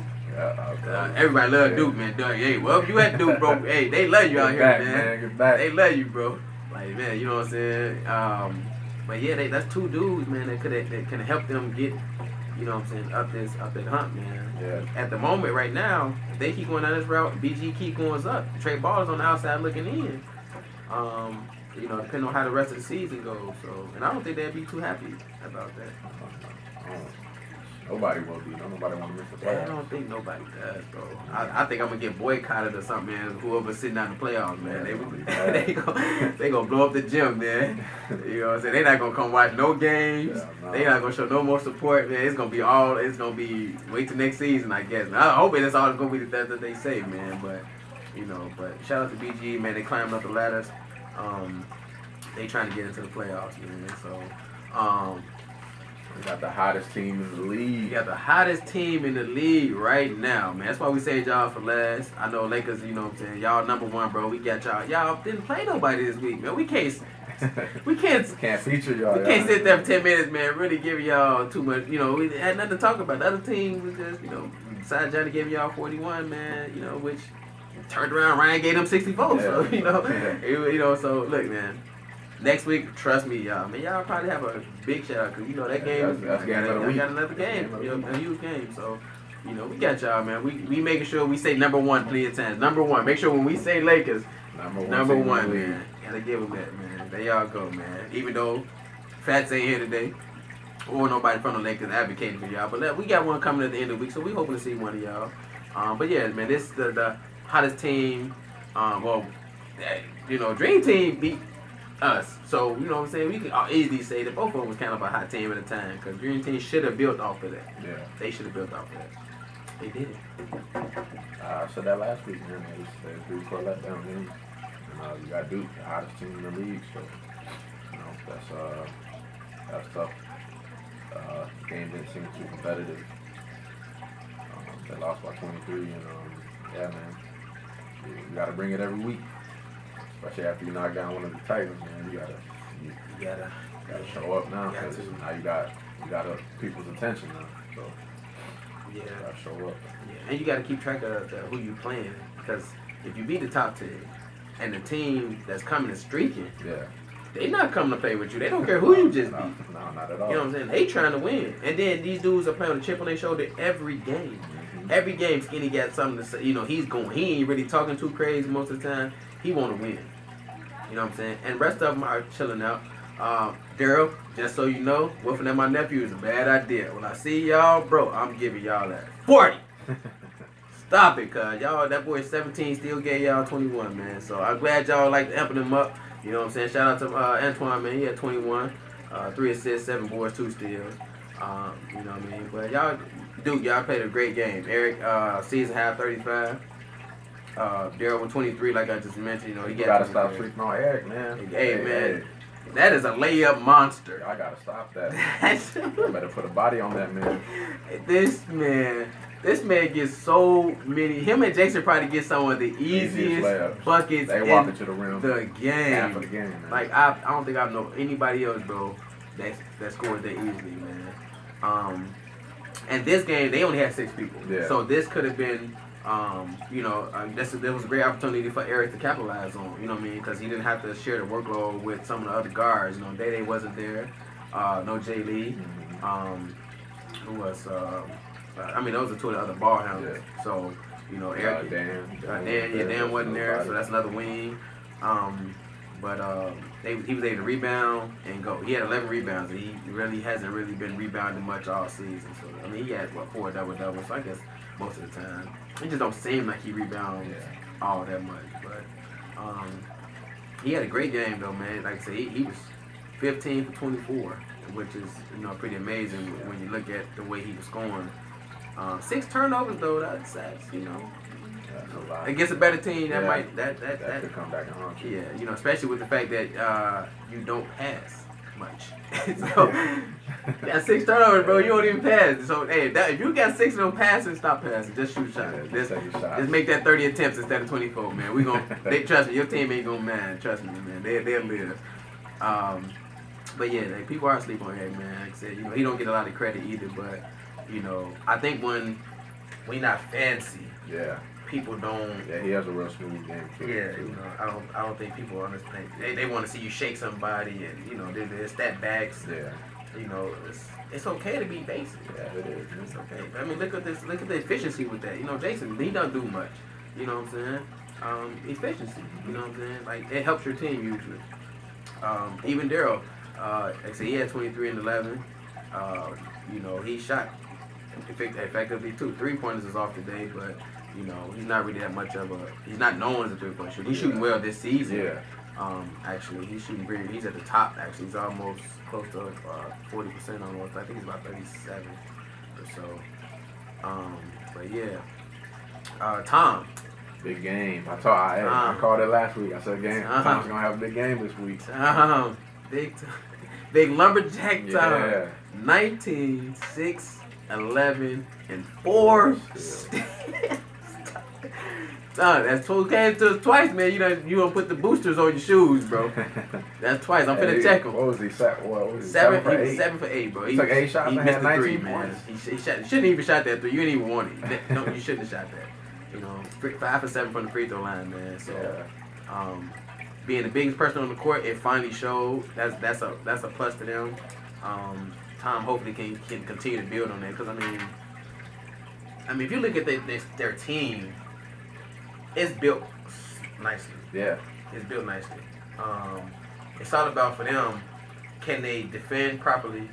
Everybody love Duke, man. Duke, hey, well, if you at Duke, bro, hey, they love you out here, man. Get back. They love you, bro. Like, man, you know what I'm saying? But yeah, that's 2 dudes, man, that can help them get, you know what I'm saying, up that hump, man. Yeah. At the moment, right now, if they keep going down this route, BG keep going up. Trey Ball's on the outside looking in. You know, depending on how the rest of the season goes. So, and I don't think they'd be too happy about that. Nobody will be. Nobody want to miss the I playoffs. don't think nobody does, bro. I think I'm gonna get boycotted or something, man. Whoever's sitting down the playoffs, man, they gonna blow up the gym, man. You know what I'm saying? They not gonna come watch no games. Yeah, no. They not gonna show no more support, man. It's gonna be wait till next season, I guess. I hope that's all it's gonna be that they say, man. But you know, shout out to BG, man. They climbed up the ladders. They trying to get into the playoffs, man. So. We got the hottest team in the league. We got the hottest team in the league right now, man. That's why we saved y'all for last. I know Lakers, you know what I'm saying. Y'all number 1, bro. We got y'all. Y'all didn't play nobody this week, man. We can't feature y'all. We can't sit there for 10 minutes, man. Really give y'all too much. You know, we had nothing to talk about. The other team was just, you know, besides Johnny gave y'all 41, man. You know, which turned around. Ryan gave them 64. Yeah. So you know, so look, man. Next week, trust me, y'all. Man, y'all probably have a big shout out because you know that game. That's game of the week. Got another game, a huge game. So, you know, we got y'all, man. We making sure we say number 1 plenty of times. Number 1. Make sure when we say Lakers, number one, man. Gotta give them that, man. There y'all go, man. Even though Fats ain't here today, or nobody from the Lakers advocating for y'all, but we got one coming at the end of the week, so we hoping to see one of y'all. But yeah, man, this is the hottest team. You know, Dream Team beat us. So, you know what I'm saying? We can easily say that both of them was kind of a hot team at the time because Dream Team should have built off of that. Yeah. They should have built off of that. They did it. I said that last week, man. They 3-4 letdown games. And you got Duke, the hottest team in the league. So, you know, that's tough. The game didn't seem too competitive. They lost by 23. And, yeah, man. You got to bring it every week. Especially after you knock down one of the Titans, man, you gotta show up now because now you got people's attention now. So you gotta show up. Yeah, and you gotta keep track of who you playing because if you beat the top 10 and the team that's coming is streaking, they not coming to play with you. They don't care who you just beat. No, not at all. You know what I'm saying? They trying to win, and then these dudes are playing with a chip on their shoulder every game. Every game, Skinny got something to say. You know, he ain't really talking too crazy most of the time. He want to win. You know what I'm saying? And the rest of them are chilling out. Daryl, just so you know, whooping at my nephew is a bad idea. When I see y'all, bro, I'm giving y'all that 40. Stop it, cuz. Y'all, that boy 17 still gave y'all 21, man. So I'm glad y'all like amping him up. You know what I'm saying? Shout out to Antoine, man. He had 21. 3 assists, 7 boards, 2 steals. You know what I mean? But y'all played a great game. Eric, season half 35. Daryl with 23, like I just mentioned. You know, he gotta stop sleeping on Eric, man. Hey, man, that is a layup monster. I gotta stop that. I better put a body on that man. This man, This man gets so many. Him and Jason probably get some of the easiest buckets they walk into the rim. The game. Half of the game, man. Like I don't think I know anybody else, bro, that scores that easily, man. And this game they only had 6 people, so this could have been, there was a great opportunity for Eric to capitalize on. You know what I mean? Because he didn't have to share the workload with some of the other guards. You know, Day wasn't there. No Jay Lee. Who was? Those are 2 of the other ball handlers. Yeah. So, Eric, Dan wasn't there, so that's another wing. He was able to rebound and go. He had 11 rebounds, and he really hasn't been rebounding much all season. So, he had 4 double-doubles, so I guess most of the time. It just don't seem like he rebounds all that much. But he had a great game, though, man. Like I said, he was 15 for 24, which is, pretty amazing when you look at the way he was scoring. 6 turnovers though, that's That's a lot. Against a better team, that could come back and haunt you. Yeah, especially with the fact that you don't pass much. So got 6 turnovers, bro. You don't even pass. So hey, if you got 6 of them passing, stop passing. Just shoot shots. Just make that 30 attempts instead of 24, man. We gonna trust me. Your team ain't gonna mind. Trust me, man. They'll live. But yeah, people are asleep on him, man. Like I said, he don't get a lot of credit either, but. I think when we not fancy, people don't. Yeah, he has a real smooth game too. Yeah, I don't think people understand. They want to see you shake somebody, and there's step backs. Yeah. It's okay to be basic. Yeah, it is. It's okay. I mean, look at the efficiency with that. Jason, he doesn't do much. You know what I'm saying? Efficiency. You know what I'm saying? Like it helps your team usually. Even Daryl, like I said, he had 23 and 11. He shot effectively too. 3-pointers is off today, but he's not really that much of a. He's not known as a 3-point shooter. He's shooting well this season. Yeah. Actually, he's shooting very. He's at the top. Actually, he's almost close to 40% almost. I think he's about 37 or so. But yeah. Tom. Big game. I called it last week. I said Tom's gonna have a big game this week. Big lumberjack Tom. 19, 6, 11, and 4. That's 2 games twice, man. You don't put the boosters on your shoes, bro. That's twice. I'm finna check him. What was he? What was he? 7 for 8. 7 for 8, bro. He took 8 shots and had 19 3, points. He shouldn't even shot that 3. You didn't even want it. No, you shouldn't have shot that. 5 for 7 from the free throw line, man. So, being the biggest person on the court, it finally showed. That's a plus to them. Tom hopefully can continue to build on that, because I mean, if you look at their team, it's built nicely. Yeah, it's built nicely. It's all about for them. Can they defend properly,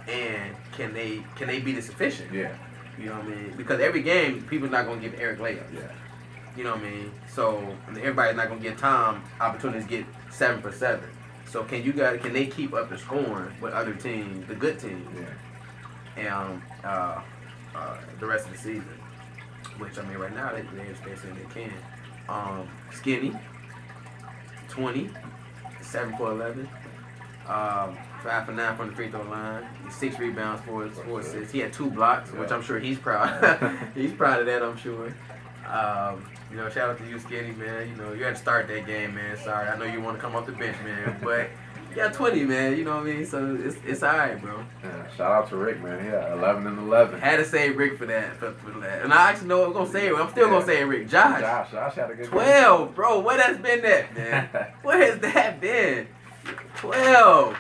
and can they be this efficient? Yeah. You know what I mean? Because every game, people's not gonna give Eric layups. Yeah. You know what I mean? So everybody's not gonna give Tom opportunities to get 7 for 7. So can they keep up the scoring with other teams, the good teams, and the rest of the season? Which right now they're saying they can. Skinny, 20, 7 for 11, 5 for 9 from the free throw line, 6 rebounds, 4 assists. He had 2 blocks, which I'm sure he's proud. He's proud of that, I'm sure. Shout out to you, Skinny, man. You had to start that game, man. Sorry, I know you want to come off the bench, man, but you got 20, man. You know what I mean? So it's all right, bro. Yeah, shout out to Rick, man. Yeah, 11 and 11. Had to say Rick for that. And I actually know I'm gonna say it. I'm still gonna say Rick. Josh had a good 12, game. bro. Where that's been at, man? Where has that been? 12.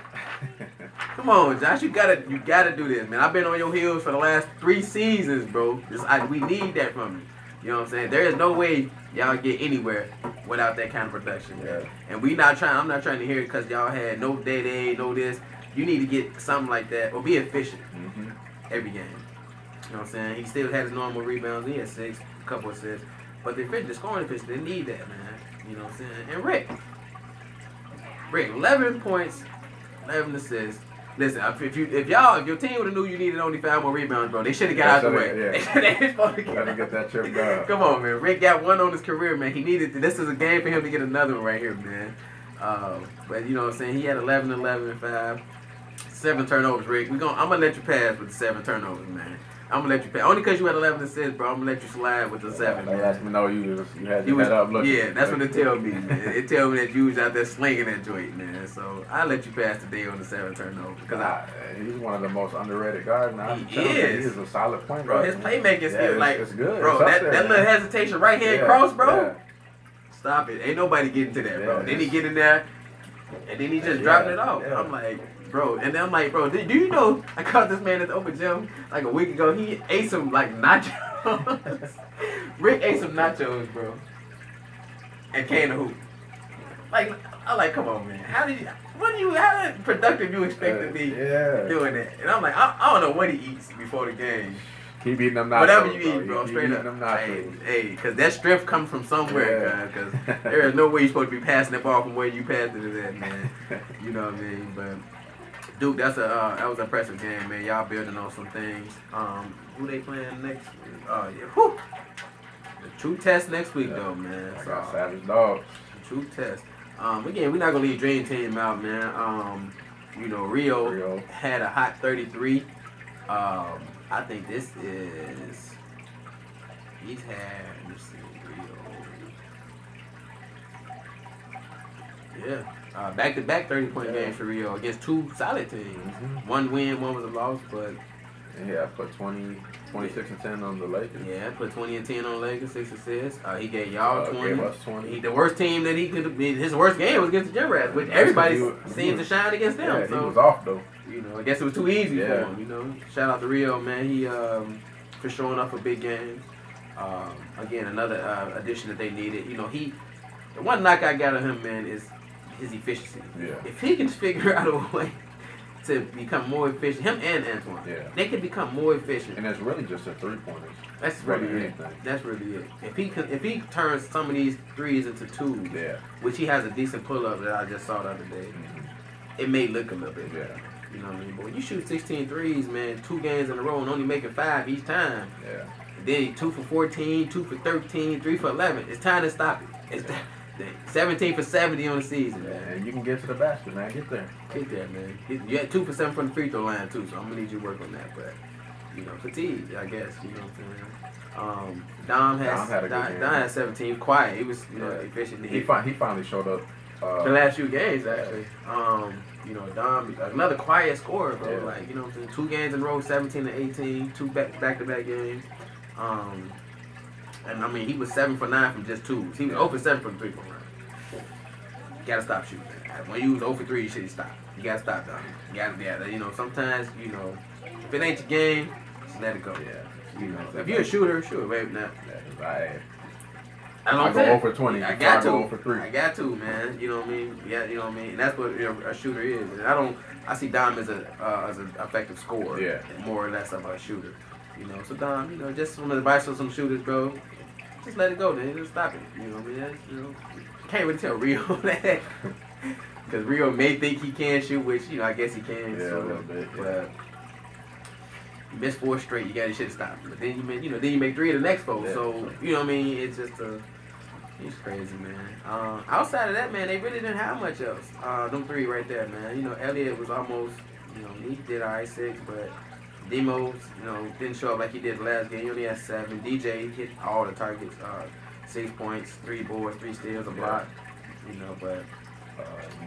Come on, Josh. You gotta do this, man. I've been on your heels for the last 3 seasons, bro. We need that from you. You know what I'm saying? There is no way y'all get anywhere without that kind of production. Yeah. And I'm not trying to hear it because y'all had no day, no this. You need to get something like that or be efficient every game. You know what I'm saying? He still had his normal rebounds. He had 6, a couple assists. But the scoring efficiency, they need that, man. You know what I'm saying? And Rick, 11 points, 11 assists. Listen, if your team would have knew you needed only 5 more rebounds, bro, they should have got out the way. Yeah. They supposed to get that trip done. Come on, man. Rick got 1 on his career, man. He needed this is a game for him to get another one right here, man. But you know what I'm saying? He had 11, 5, 7 turnovers, Rick. I'm gonna let you pass with the 7 turnovers, man. I'm gonna let you pay. Only because you had 11 assists, bro. I'm gonna let you slide with the 7. They Man. asked me, no, you had your head up looking. Yeah, that's what it tell me, man. It tell me that you was out there slinging that joint, man. So I let you pass today on the 7 turnover because he's one of the most underrated guards now. He is. He's a solid point bro. guard. His playmaking skill, like, it's good. bro. It's That little hesitation right hand cross, bro. Yeah. Stop it. Ain't nobody getting to that, bro. Yeah, Then he get in there, and then he just dropping it off. Yeah. I'm like, bro. And then I'm like, bro, do you know I caught this man at the open gym like a week ago. He ate some like nachos. Rick ate some nachos, bro, and came to hoop. Like, I'm like, come on, man. How productive you expect to be doing that? And I'm like, I don't know what he eats before the game. Keep eating them nachos. Whatever you eat, bro, Keep straight eating up. them nachos. Hey, because that strength comes from somewhere, because there is no way you're supposed to be passing that ball from where you passed it at, man. You know what I mean? But Duke, that was an impressive game, man. Y'all building on some things. Who they playing next week? Oh yeah, whew. The true test next week though, man. I got Savage Dogs. True test. Again, we're not gonna leave Dream Team out, man. You know, Rio had a hot 33. I think this is. He's had. Let's see, Rio. Yeah. Back-to-back 30-point games for Rio against two solid teams. Mm-hmm. One win, one was a loss, but. Yeah, I put 26 and 10 on the Lakers. Yeah, put 20 and 10 on Lakers, 6 assists. He gave y'all 20. Gave us 20. The worst team that he could have been, his worst game was against the Gym Rats, which everybody seemed to shine against them. Yeah, so, he was off though. You know, I guess it was too easy for him. You know, shout out to Rio, man. He for showing up for big games. Again, another addition that they needed. You know, the one knock I got on him, man, is his efficiency. Yeah. If he can figure out a way to become more efficient, him and Antoine, they can become more efficient. And it's really just a 3-pointer. That's really it. That's really it. If he turns some of these threes into twos, which he has a decent pull up that I just saw the other day, it may look a little bit better. You know what I mean? But when you shoot 16 threes, man, 2 games in a row and only making 5 each time, and then 2 for 14, 2 for 13, 3 for 11, it's time to stop it. It's 17 for 70 on the season, man. And you can get to the basket, man. Get there. Get there, man. You had 2 for 7 from the free throw line, too, so I'm going to need you to work on that. But, you know, fatigue, I guess. You know what I'm saying? Dom had 17. Quiet. He was, efficient. He finally showed up. The last few games, actually. You know, Dom, another quiet scorer, bro. Yeah. Like, you know what I'm saying? 2 games in a row, 17 to 18, 2 back-to-back games. And, I mean, he was 7 for 9 from just 2s. He was 0 for 7 from the 3-point line. You got to stop shooting. When you was 0 for 3, you should stop. You got to stop, Dom. You got to, you know, sometimes, you know, if it ain't your game, just let it go. Yeah. You know, if you're a shooter, sure, baby. Now, I go 0 for 20. I got to. 0 for 3. I got to, man. You know what I mean? Yeah, you know what I mean? And that's what a shooter is. And I see Dom as an effective scorer. Yeah. And more or less of a shooter. You know, so Dom, you know, just some advice for some shooters, bro. Just let it go, man. Just stop it. You know what I mean? You know, can't really tell Rio that. Because Rio may think he can shoot, which, you know, I guess he can. Yeah, a little bit. But you miss 4 straight, you got your shit stopped. But then you make 3 of the next 4. Yeah, so, you know what I mean? It's just it's crazy, man. Outside of that, man, they really didn't have much else. Them 3 right there, man. You know, Elliott was almost, you know, he did all right 6, but Demo, you know, didn't show up like he did the last game. He only had 7. DJ hit all the targets, 6 points, 3 boards, 3 steals, a block. You know, but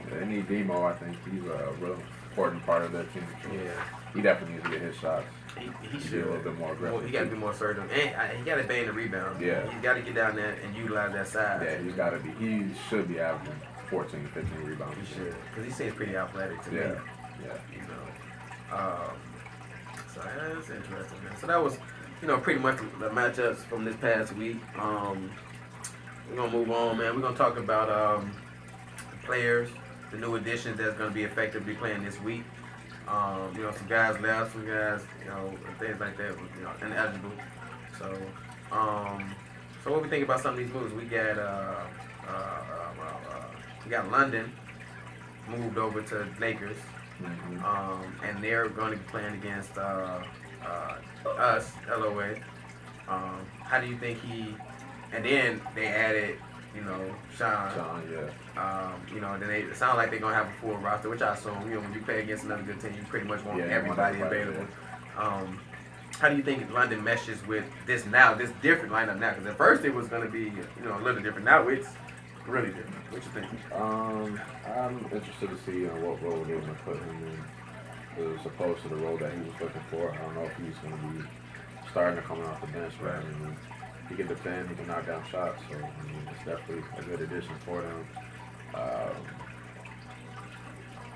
they need Demo. I think he's a real important part of their team. Yeah, he definitely needs to get his shots. He should be a little bit more aggressive. He got to be more assertive, and he got to bang the rebound. Yeah, he's got to get down there and utilize that size. Yeah, he's got to be. He should be averaging 14, 15 rebounds. He should, because he seems pretty athletic to me. Yeah. You know. So that's interesting, man. So that was, you know, pretty much the matchups from this past week. We're gonna move on, man. We're gonna talk about the players, the new additions that's gonna be effectively playing this week. You know, some guys left, some guys, you know, things like that, you know, ineligible. So, so what we think about some of these moves? We got London moved over to Lakers. Mm-hmm. And they're going to be playing against us, LOA. How do you think and then they added, you know, Sean, yeah. You know, then it sounds like they're going to have a full roster, which I assume, you know, when you play against another good team, you pretty much want everybody available. how do you think London meshes with this now, this different lineup now? Because at first it was going to be, a little different. Now it's really different. What you think? I'm interested to see what role they're going to put him in, as opposed to the role that he was looking for. I don't know if he's going to be starting to coming off the bench, but I mean, he can defend, he can knock down shots, so I mean, it's definitely a good addition for them.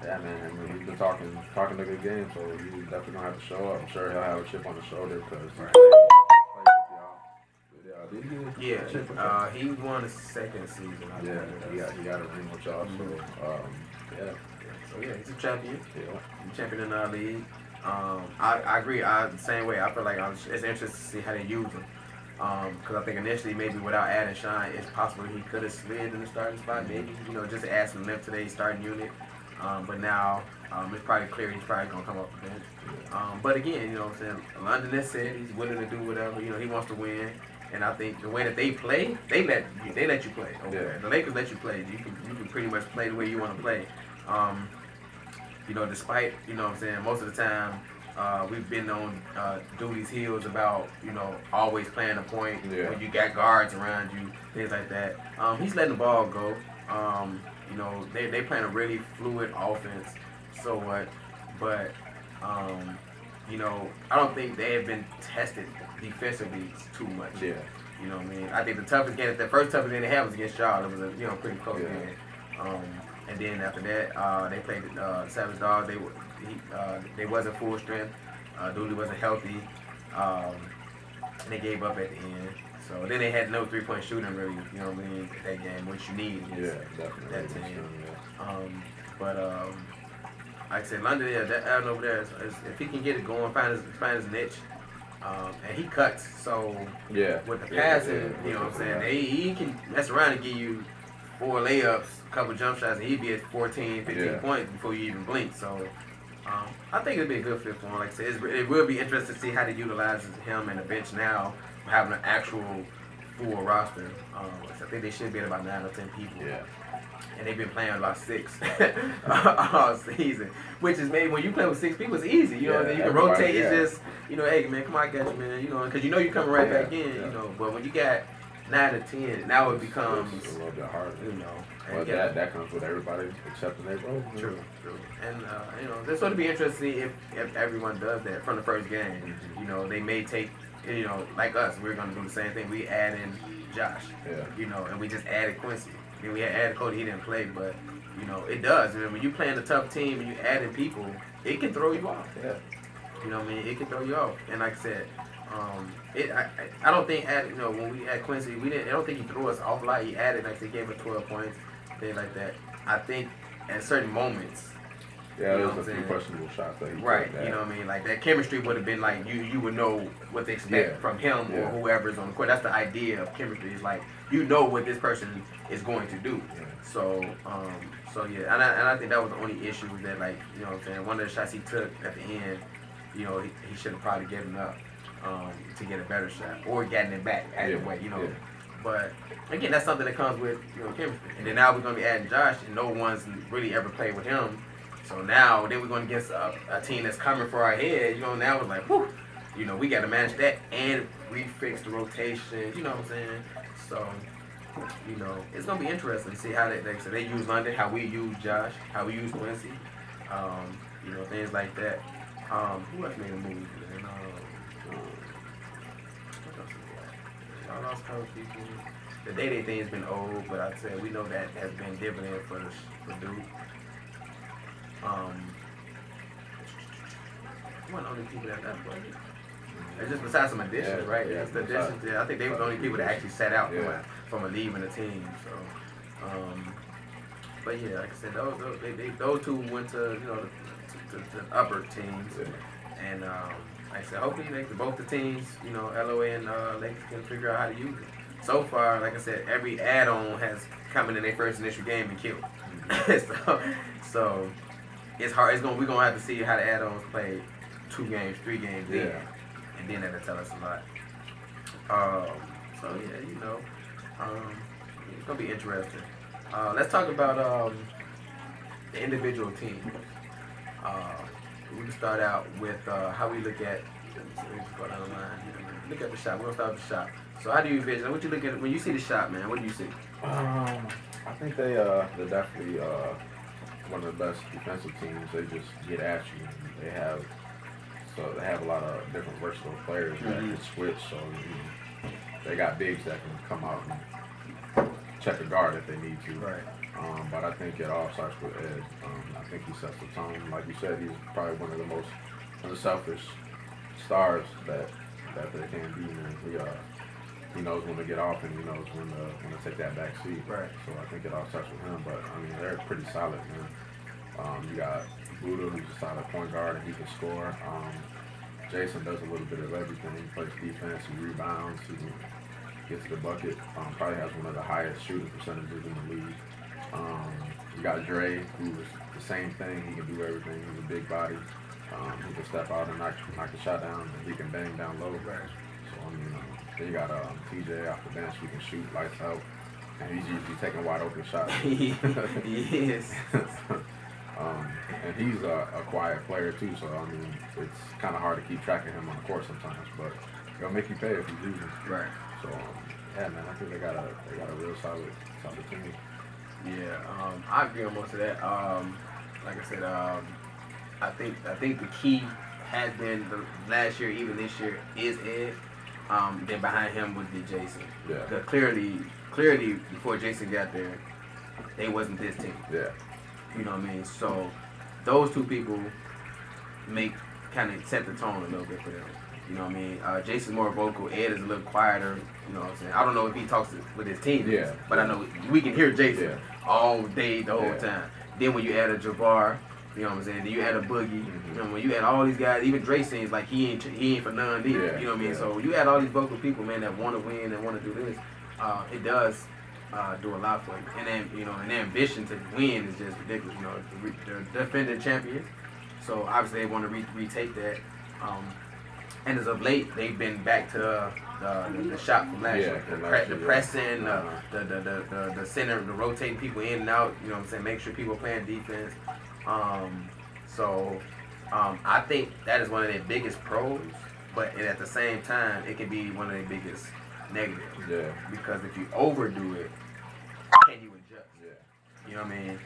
Yeah, man. I mean, he's been talking a good game, so he's definitely gonna have to show up. I'm sure he'll have a chip on his shoulder because he played with y'all. Did he? Yeah, chip with y'all? He won his second season. He got a ring with y'all. So So yeah, he's a champion. Yeah, He's a champion in our league. I agree. The same way. I feel like it's interesting to see how they use him. Because I think initially maybe without adding Shine, it's possible he could have slid in the starting spot. Maybe just to add some length to their starting unit. But now it's probably clear he's probably gonna come off the bench. But again, what I'm saying, London has said he's willing to do whatever. He wants to win, and I think the way that they play, they let you play. Okay, Yeah. The Lakers let you play. You can pretty much play the way you want to play. Despite what I'm saying, most of the time we've been on Dooley's heels about always playing a point when you got guards around you, things like that. He's letting the ball go. They playing a really fluid offense, so what? But I don't think they have been tested defensively too much. Yeah. You know what I mean? I think the first toughest game they had was against y'all. It was a pretty close game. And then after that, they played Savage Dogs. They wasn't full strength. Dooley wasn't healthy. And they gave up at the end. So then they had no 3-point shooting really, that game, which you need. Definitely. That team. Like I said, London, that Allen over there, if he can get it going, find his niche, and he cuts. So with the passing, what I'm saying, he can mess around and give you 4 layups, a couple jump shots, and he'd be at 14, 15 points before you even blink. So I think it'd be a good fit for him. Like I said, it will be interesting to see how they utilize him and the bench now, having an actual full roster. I think they should be at about 9 or 10 people. Yeah. And they've been playing about 6 all season, which is maybe when you play with 6 people, it's easy. You can rotate. It's just, hey man, come on, I got you, man. Because you're coming right back in. But when you got 9 or 10, now it becomes a little bit harder. But that comes with everybody accepting their role. True. And this would be interesting to see if everyone does that from the first game. They may take, like us, we're gonna do the same thing. We add in Josh. And we just added Quincy. Then we had added Cody. He didn't play, but it does. I mean, when you playing a tough team and you add in people, it can throw you off. Yeah. You know what I mean? It can throw you off. And like I said, I don't think when we had Quincy, I don't think he threw us off a lot. He added, like they gave us 12 points, things like that. I think at certain moments. Yeah, there was a few questionable shots that he right, took. You know what I mean? Like that chemistry would have been like you would know what to expect from him or whoever's on the court. That's the idea of chemistry. It's like what this person is going to do. Yeah. So and I think that was the only issue that what I'm saying, one of the shots he took at the end, he should have probably given up to get a better shot or gotten it back either way, Yeah. But again, that's something that comes with chemistry. And then now we're gonna be adding Josh, and no one's really ever played with him. So now, then we're going against a team that's coming for our head. Now it's like, whew, we got to manage that and refix the rotation. You know what I'm saying? So, it's going to be interesting to see how they use London, how we use Josh, how we use Quincy, things like that. Who else made a movie? Y'all lost a couple people. The day-to-day thing has been old, but I'd say we know that has been dividend for Duke. One of the only people that was it? It's just besides some additions, right? Yeah, It's the additions. I think they were the only people that actually sat out from a leaving the team. So, but yeah, like I said, those two went to the upper teams, and like I said, hopefully both the teams, LOA and Lakers can figure out how to use it. So far, like I said, every add-on has come in their first initial game and killed. So it's hard. We're gonna have to see how the add-ons play 2 games, 3 games in, and then that'll tell us a lot. So yeah, it's gonna be interesting. Let's talk about the individual teams. We can start out with how we look at just go down the line. Look at the shot. We'll start with the shot. So how do you envision? What you look at when you see the shot, man? What do you see? I think they're definitely one of the best defensive teams. They just get at you. They have a lot of different versatile players that can switch. So they got bigs that can come out and check a guard if they need to. Right. But I think it all starts with Ed. I think he sets the tone. Like you said, he's probably one of the most unselfish stars that there can be. Man, he knows when to get off and he knows when to take that back seat. Right. So I think it all starts with him. But I mean, they're pretty solid, man. You got Buddha, who's a solid point guard and he can score. Jason does a little bit of everything. He plays defense, he rebounds, he gets to the bucket. Probably has one of the highest shooting percentages in the league. You got Dre, who's the same thing. He can do everything. He's a big body. He can step out and knock the shot down, and he can bang down low. Right. So I mean, then you got TJ off the bench. He can shoot lights out, and he's usually taking wide open shots. Yes. And he's a quiet player too. So I mean, it's kind of hard to keep track of him on the court sometimes, but he'll make you pay if he's losing. Right. So yeah, man, I think they got a real solid team. Yeah, I agree on most of that. Like I said, I think the key has been the last year, even this year, is Ed. Then behind him would be Jason. Yeah. Because clearly, before Jason got there, they wasn't this team. Yeah. You know what I mean? So those two people kind of set the tone a little bit for them. You know what I mean? Jason's more vocal. Ed is a little quieter. You know what I'm saying? I don't know if he talks with his team. Yeah. But I know we can hear Jason all day, the whole time. Then when you add a Jabbar, you know what I'm saying? Then you add a Boogie. You know, when you add all these guys, even Dre seems like he ain't for none either. Yeah. You know what I mean? So you add all these vocal people, man, that want to win and want to do this. It does do a lot for you. And then, you know, and their ambition to win is just ridiculous. You know, they're defending champions. So obviously they want to retake that. And as of late, they've been back to the shot from last year. The pressing, the center, the rotating people in and out, you know what I'm saying, make sure people are playing defense. I think that is one of their biggest pros, but at the same time, it can be one of their biggest negatives. Yeah. Because if you overdo it, can you adjust? Yeah. You know what I mean?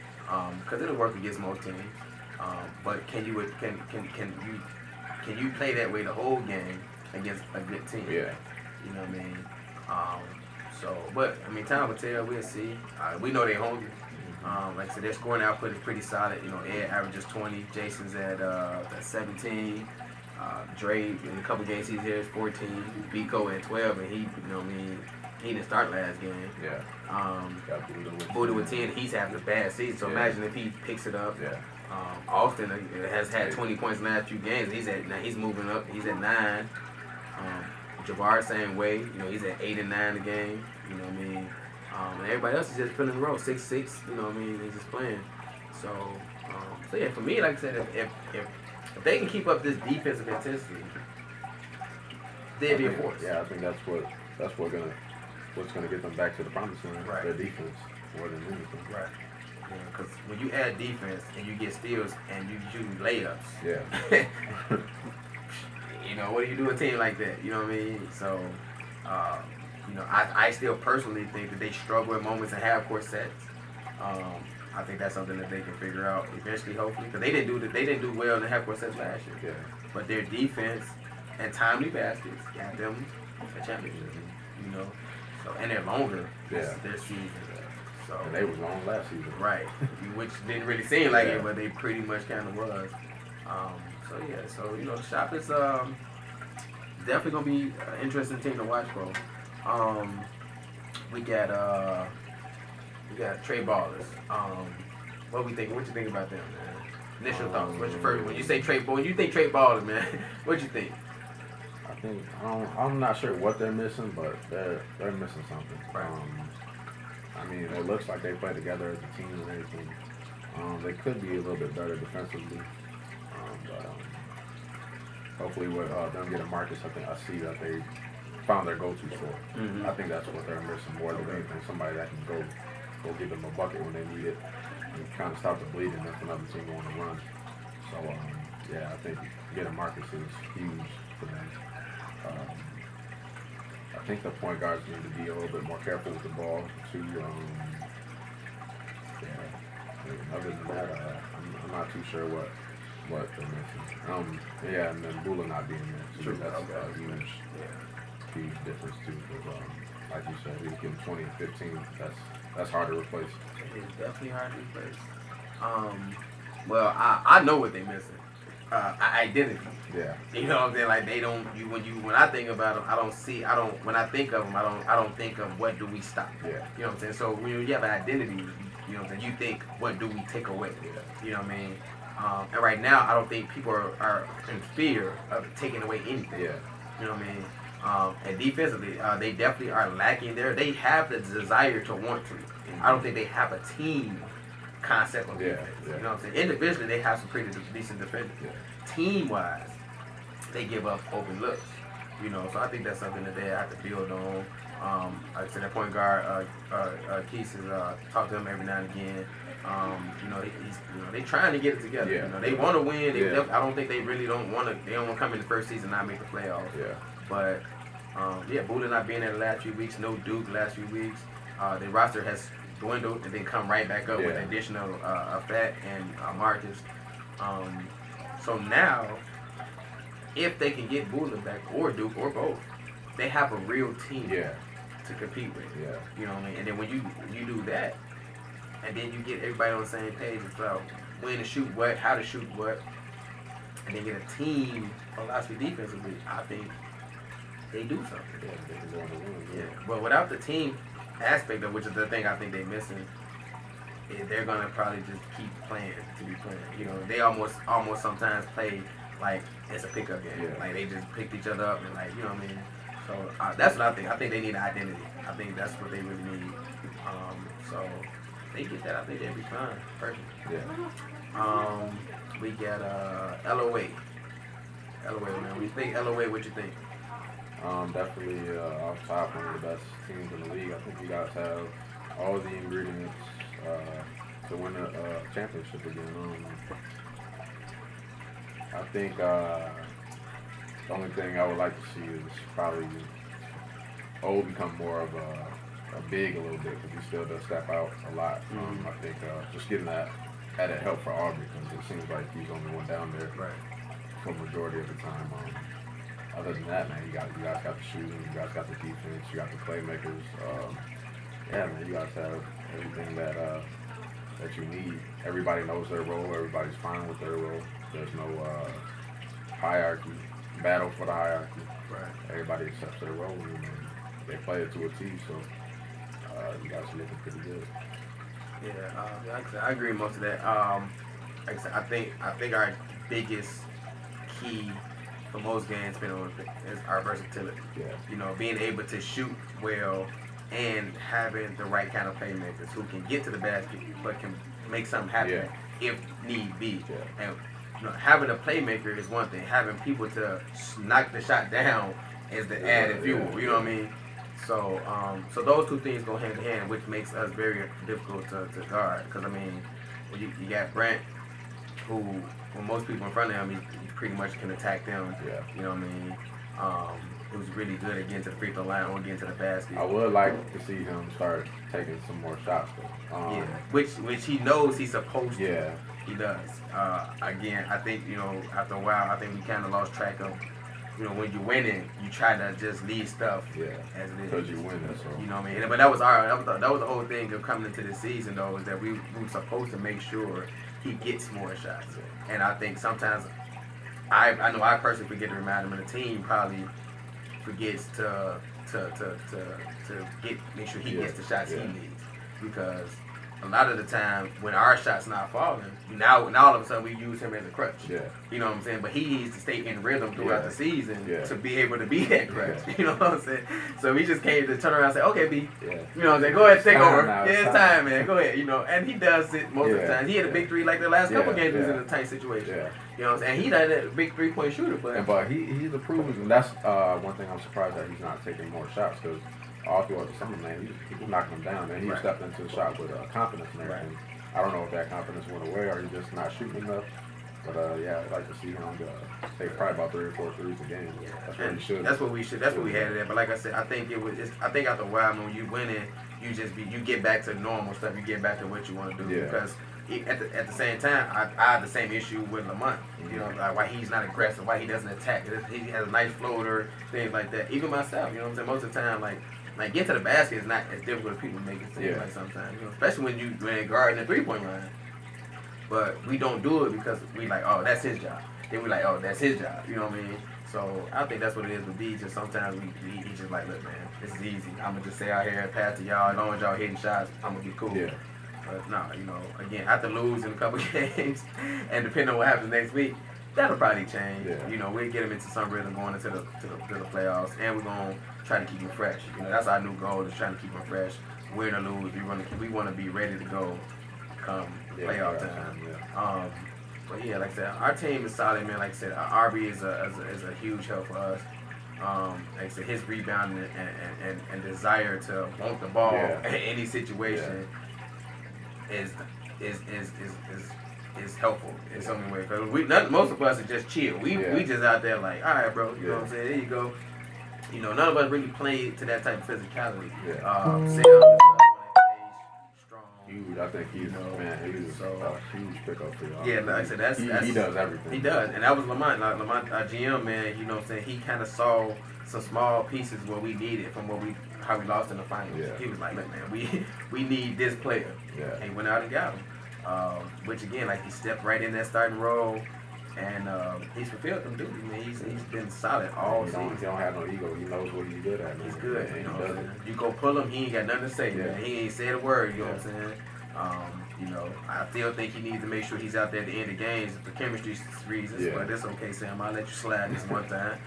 Because it'll work against most teams. But can you play that way the whole game against a good team? Yeah. You know what I mean? But I mean, time will tell. We'll see. We know they're hungry. Like I said, their scoring output is pretty solid. You know, Ed averages 20. Jason's at 17. Dre, in a couple games he's here, is 14. Biko at 12, and he, you know what I mean, he didn't start last game. Yeah. Buddha with 10. He's having a bad season. So imagine if he picks it up. Yeah. Austin has had 20 points in the last few games. He's moving up. He's at 9. Jabbar, same way. You know, he's at 8 and 9 a game. You know what I mean? And everybody else is just filling the role. 6'6", you know what I mean? They're just playing. So yeah, for me, like I said, if they can keep up this defensive intensity, they'll be a force. Yeah, I think that's what's gonna get them back to the promised land. Right. Their defense more than anything. Right. Because when you add defense and you get steals and you shooting layups, yeah. you know, what do you do a team like that? You know what I mean? So, you know, I still personally think that they struggle at moments in half-court sets. I think that's something that they can figure out eventually, hopefully, because they didn't do well in the half-court sets last year. Yeah. But their defense and timely baskets got them a championship. You know, so and they're longer this season. So And they was long last season. right, which didn't really seem like it, but they pretty much kind of was. So you know, the shop is definitely gonna be an interesting team to watch, bro. We got Trey Ballers. What we thinking? What you think about them, man? Initial thoughts. What's your first? When you say when you think Trey Ballers, man, what you think? I'm not sure what they're missing, but they're missing something. Right. I mean, it looks like they play together as a team and everything. They could be a little bit better defensively, but hopefully with them getting Marcus, I see that they found their go-to scorer. Mm-hmm. I think that's what they're missing more than anything. Somebody that can go give them a bucket when they need it and kind of stop the bleeding if another team on the run. So yeah, I think getting Marcus is huge. for them. I think the point guards need to be a little bit more careful with the ball too. Other than that, I'm not too sure what they're missing. Yeah, and then Bula not being there. True. That's a huge difference too. Because, like you said, he was getting 20 and 15. That's hard to replace. It is definitely hard to replace. Well, I know what they're missing. Identity. Yeah. You know what I'm saying? Like they don't. When I think about them, when I think of them, I don't think of what do we stop. Yeah. You know what I'm saying? So when you have an identity, you know what I'm saying, you think what do we take away? Yeah. You know what I mean? And right now, I don't think people are in fear of taking away anything. Yeah. You know what I mean? And defensively, they definitely are lacking there. They have the desire to want to. I don't think they have a team concept of defense. Yeah. You know what I'm saying? Individually, they have some pretty decent defenders. Yeah. Team-wise, they give up open looks. You know, so I think that's something that they have to build on. Like I said, that point guard, Keith has talked to him every now and again. You know, they trying to get it together. Yeah. You know, they want to win. Yeah. I don't think they really don't want to. They don't want to come in the first season and not make the playoffs. Yeah. But Bula not being there the last few weeks. No Duke the last few weeks. The roster has dwindled and then come right back up with the addition of Fat and Marcus. So now, if they can get Bula back or Duke or both, they have a real team to compete with. Yeah. You know what I mean? And then when you do that, and then you get everybody on the same page about when to shoot what, how to shoot what, and then get a team philosophy defensively, I think they do something. Yeah, they can go on the win. Yeah. But without the team aspect of which is the thing I think they're missing, they're gonna probably just keep playing to be playing. You know, they almost sometimes play like it's a pickup game. Yeah. Like they just picked each other up and like, you know what I mean. So that's what I think. I think they need an identity. I think that's what they really need. So they get that. I think they'll be fine. Personally. Yeah. We got LOA. LOA, man. When you think LOA, what you think? Definitely off top, one of the best teams in the league. I think you guys have all the ingredients to win a championship again. I think the only thing I would like to see is probably become more of a big a little bit, because he still does step out a lot. I think just getting that added help for Aubrey, because it seems like he's only one down there for the majority of the time. Other than that, man, you guys got the shooting, you guys got the defense, you got the playmakers. Yeah, man, you guys have everything that you need. Everybody knows their role. Everybody's fine with their role. There's no hierarchy, battle for the hierarchy. Everybody accepts their role, and they play it to a T. So you guys are looking pretty good. Yeah, like I said, I agree with most of that. Like I said, I think our biggest key for most games is our versatility. Yeah. You know, being able to shoot well and having the right kind of playmakers who can get to the basket but can make something happen if need be. Yeah. And you know, having a playmaker is one thing. Having people to knock the shot down is the added fuel. You know what I mean? So, so those two things go hand in hand, which makes us very difficult to guard. Because I mean, you got Brent, who when most people in front of him, he pretty much can attack them. Yeah. You know what I mean? Who's really good at getting to the free throw line or getting to the basket. I would like to see him start taking some more shots, though. Which he knows he's supposed to. Yeah. He does. Again, I think, you know, after a while, I think we kind of lost track of, you know, when you're winning, you try to just leave stuff as it is. Because you win, so. You know what I mean? But that was the whole thing of coming into the season, though, is that we were supposed to make sure he gets more shots. And I think sometimes, I know I personally forget to remind him, and the team probably forgets to make sure he gets the shots he needs. Because a lot of the time when our shots not falling, now all of a sudden we use him as a crutch. Yeah. You know what I'm saying? But he needs to stay in rhythm throughout the season to be able to be that crutch. Yeah. You know what I'm saying? So he just came to turn around and say, okay, B. Yeah. You know what I'm saying? Go ahead and take over. Now, It's time, man. Go ahead. You know, and he does it most of the time. He had a big three like the last couple games. He was in a tight situation. Yeah. You know what I'm saying? And he done a big 3-point shooter, but he's approved, and that's one thing I'm surprised that he's not taking more shots, because all throughout the summer, man, he was knocking them down, and he stepped into the shot with confidence and everything. I don't know if that confidence went away or he's just not shooting enough. But yeah, I'd like to see him take probably about 3 or 4 threes a game. Yeah. That's what he should. That's what we should. That's what we had it at. But like I said, I think it was. I think after a while, when you winning, you get back to normal stuff. You get back to what you want to do. Yeah. Because at the same time, I have the same issue with Lamont. You know, like why he's not aggressive, why he doesn't attack. He has a nice floater, things like that. Even myself, you know what I'm saying. Most of the time, like get to the basket is not as difficult as people make it seem like sometimes. You know, especially when they're guarding the 3-point line. But we don't do it because we like, oh, that's his job. Then we like, oh, that's his job. You know what I mean? So I think that's what it is with D. Just sometimes he just like, look, man, this is easy. I'm gonna just stay out here, pass to y'all. As long as y'all hitting shots, I'm gonna be cool. Yeah. But no, you know, again, after losing a couple games, and depending on what happens next week, that'll probably change. Yeah. You know, we'll get him into some rhythm going into the playoffs, and we're gonna try to keep him fresh. You know, that's our new goal, is trying to keep him fresh. Win or lose, we want to be ready to go come playoff time. Yeah. But yeah, like I said, our team is solid, man. Like I said, RB is a huge help for us. Like I said, his rebounding and desire to want the ball in any situation is helpful in so many ways. Because most of us are just chill. We just out there like, all right, bro. You know what I'm saying? There you go. You know, none of us really play to that type of physicality. Sam is strong. Huge. I think he's a huge pickup for y'all. Yeah, like I said, he does everything. He does, and that was Lamont. Lamont, our GM, man. You know what I'm saying? He kind of saw some small pieces what we needed from how we lost in the finals. Yeah. He was like, look, man, we need this player. Yeah. And he went out and got him. Which again, like he stepped right in that starting role. And he's fulfilled them duties, man. He's been solid all season. He don't have no ego. He knows what he's good at. Man. He's good. And You know he what I'm does saying? You go pull him, he ain't got nothing to say. Yeah. Man. He ain't said a word. You know what I'm saying? You know, I still think he needs to make sure he's out there at the end of games for chemistry reasons. Yeah. But it's okay, Sam. I'll let you slide this one time.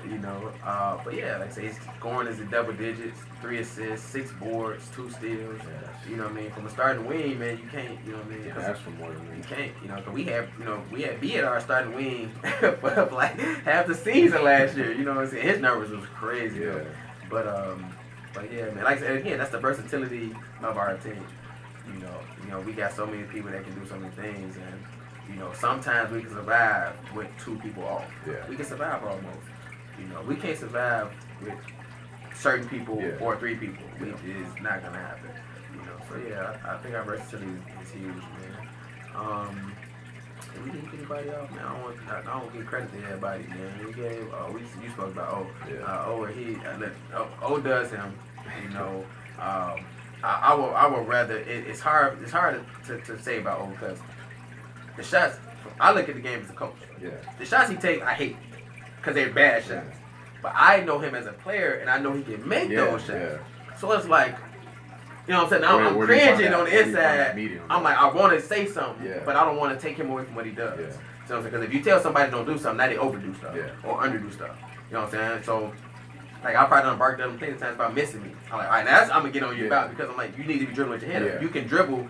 You know, but yeah, like I say, his scoring is in double digits, 3 assists, 6 boards, 2 steals. You know what I mean? From a starting wing, man, you can't. You know what I mean? Yeah, that's for more than me. You can't. You know, because we had B at our starting wing for like half the season last year. You know what I'm saying? His numbers was crazy. Yeah. But yeah, man. Like I said, again, that's the versatility of our team. You know, we got so many people that can do so many things, and you know, sometimes we can survive with 2 people off. Yeah. We can survive almost. You know, we can't survive with certain people or 3 people. It is not gonna happen. You know, so yeah, I think our versatility is huge, man. Did we leave anybody off, man? I don't give credit to everybody, man. We gave. You spoke about O does him. You know, I would rather. It's hard to say about O because the shots. I look at the game as a coach. Yeah. The shots he takes, I hate because they're bad shots. Yeah. But I know him as a player, and I know he can make those shots. Yeah. So it's like, you know what I'm saying? I'm cringing on the inside. I'm like, I want to say something, but I don't want to take him away from what he does. Yeah. You know what I'm saying? Because if you tell somebody don't do something, now they overdo stuff or underdo stuff. You know what I'm saying? So, like, I probably done barked at him plenty of times about missing me. I'm like, all right, now I'm going to get on you about because I'm like, you need to be dribbling with your head up. You can dribble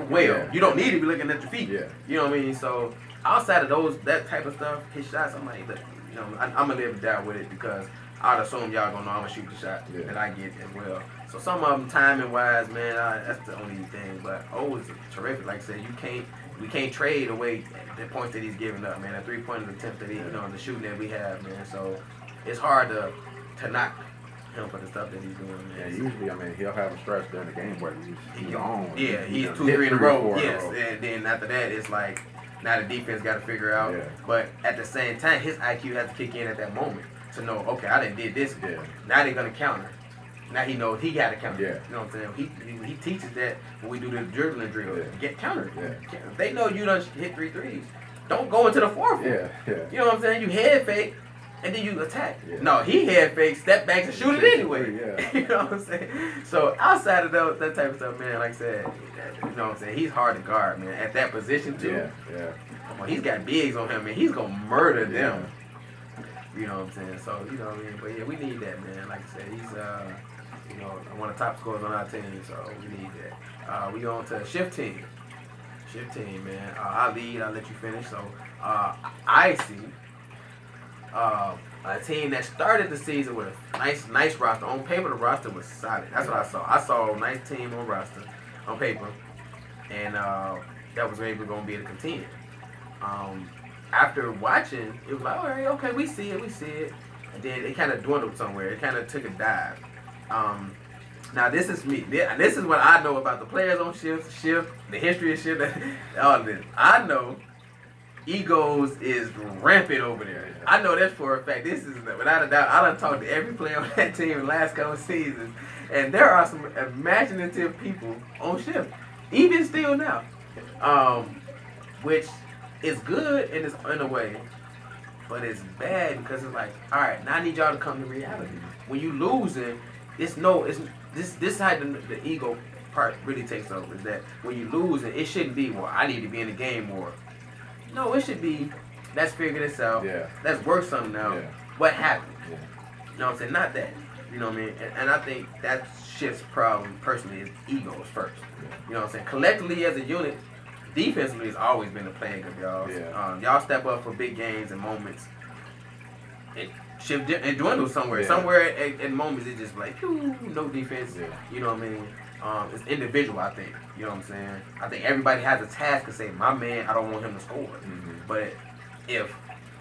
well. Yeah. You don't need to be looking at your feet. Yeah. You know what I mean? So, outside of that type of stuff, his shots, I'm like, look, you know, I'm going to live and die with it because I'd assume y'all going to know I'm going to shoot the shot that I get as well. So some of them, timing-wise, man, that's the only thing. But O is terrific. Like I said, we can't trade away the points that he's giving up, man. The 3-point attempt that the shooting that we have, man. So it's hard to knock him for the stuff that he's doing, man. Yeah, usually, I mean, he'll have a stretch during the game where he's on. Yeah, he's 2-3 in a row. Yes, and then after that, it's like now the defense got to figure out. Yeah. But at the same time, his IQ has to kick in at that moment to know, okay, I done did this. Yeah. Now they're gonna counter. Now he knows he got to counter. Yeah. You know what I'm saying? He teaches that when we do the dribbling drill. Get countered. Yeah. They know you done hit 3 threes. Don't go into the 4th one. Yeah. You know what I'm saying? You head fake and then you attack. Yeah. No, he head fake, step back and shoot it anyway. Yeah. You know what I'm saying? So outside of that type of stuff, man, like I said, you know what I'm saying? He's hard to guard, man. At that position too. Yeah. Well, he's got bigs on him, man. He's gonna murder them. You know what I'm saying? So, you know what I mean? But yeah, we need that, man. Like I said, he's one of the top scorers on our team, so we need that. We go on to shift team. Shift team, man. I lead, I'll let you finish. So I see a team that started the season with a nice roster. On paper, the roster was solid. That's what I saw. I saw a nice team on roster, on paper, and that was maybe going to be able to contend. After watching, it was like, all right, okay, we see it. And then it kind of dwindled somewhere. It kind of took a dive. Now this is me. This is what I know about the players on shift, the history of shift, all of this. I know egos is rampant over there. I know that for a fact. This is without a doubt. I done talked to every player on that team in the last couple of seasons, and there are some imaginative people on shift, even still now, which is good in a way, but it's bad because it's like, all right, now I need y'all to come to reality. When you losing, this how the ego part really takes over. Is that when you lose, it shouldn't be, well, I need to be in the game more. No, it should be, let's figure this out. Yeah. Let's work something out. Yeah. What happened? Yeah. You know what I'm saying? Not that. You know what I mean? And I think that Shift's problem, personally, is egos first. Yeah. You know what I'm saying? Collectively as a unit, defensively has always been the plague of y'all. Yeah. Y'all step up for big games and moments. It dwindles somewhere. Yeah. Somewhere at moments it's just like, phew, no defense. Yeah. You know what I mean? It's individual, I think. You know what I'm saying? I think everybody has a task to say, my man, I don't want him to score. Mm-hmm. But if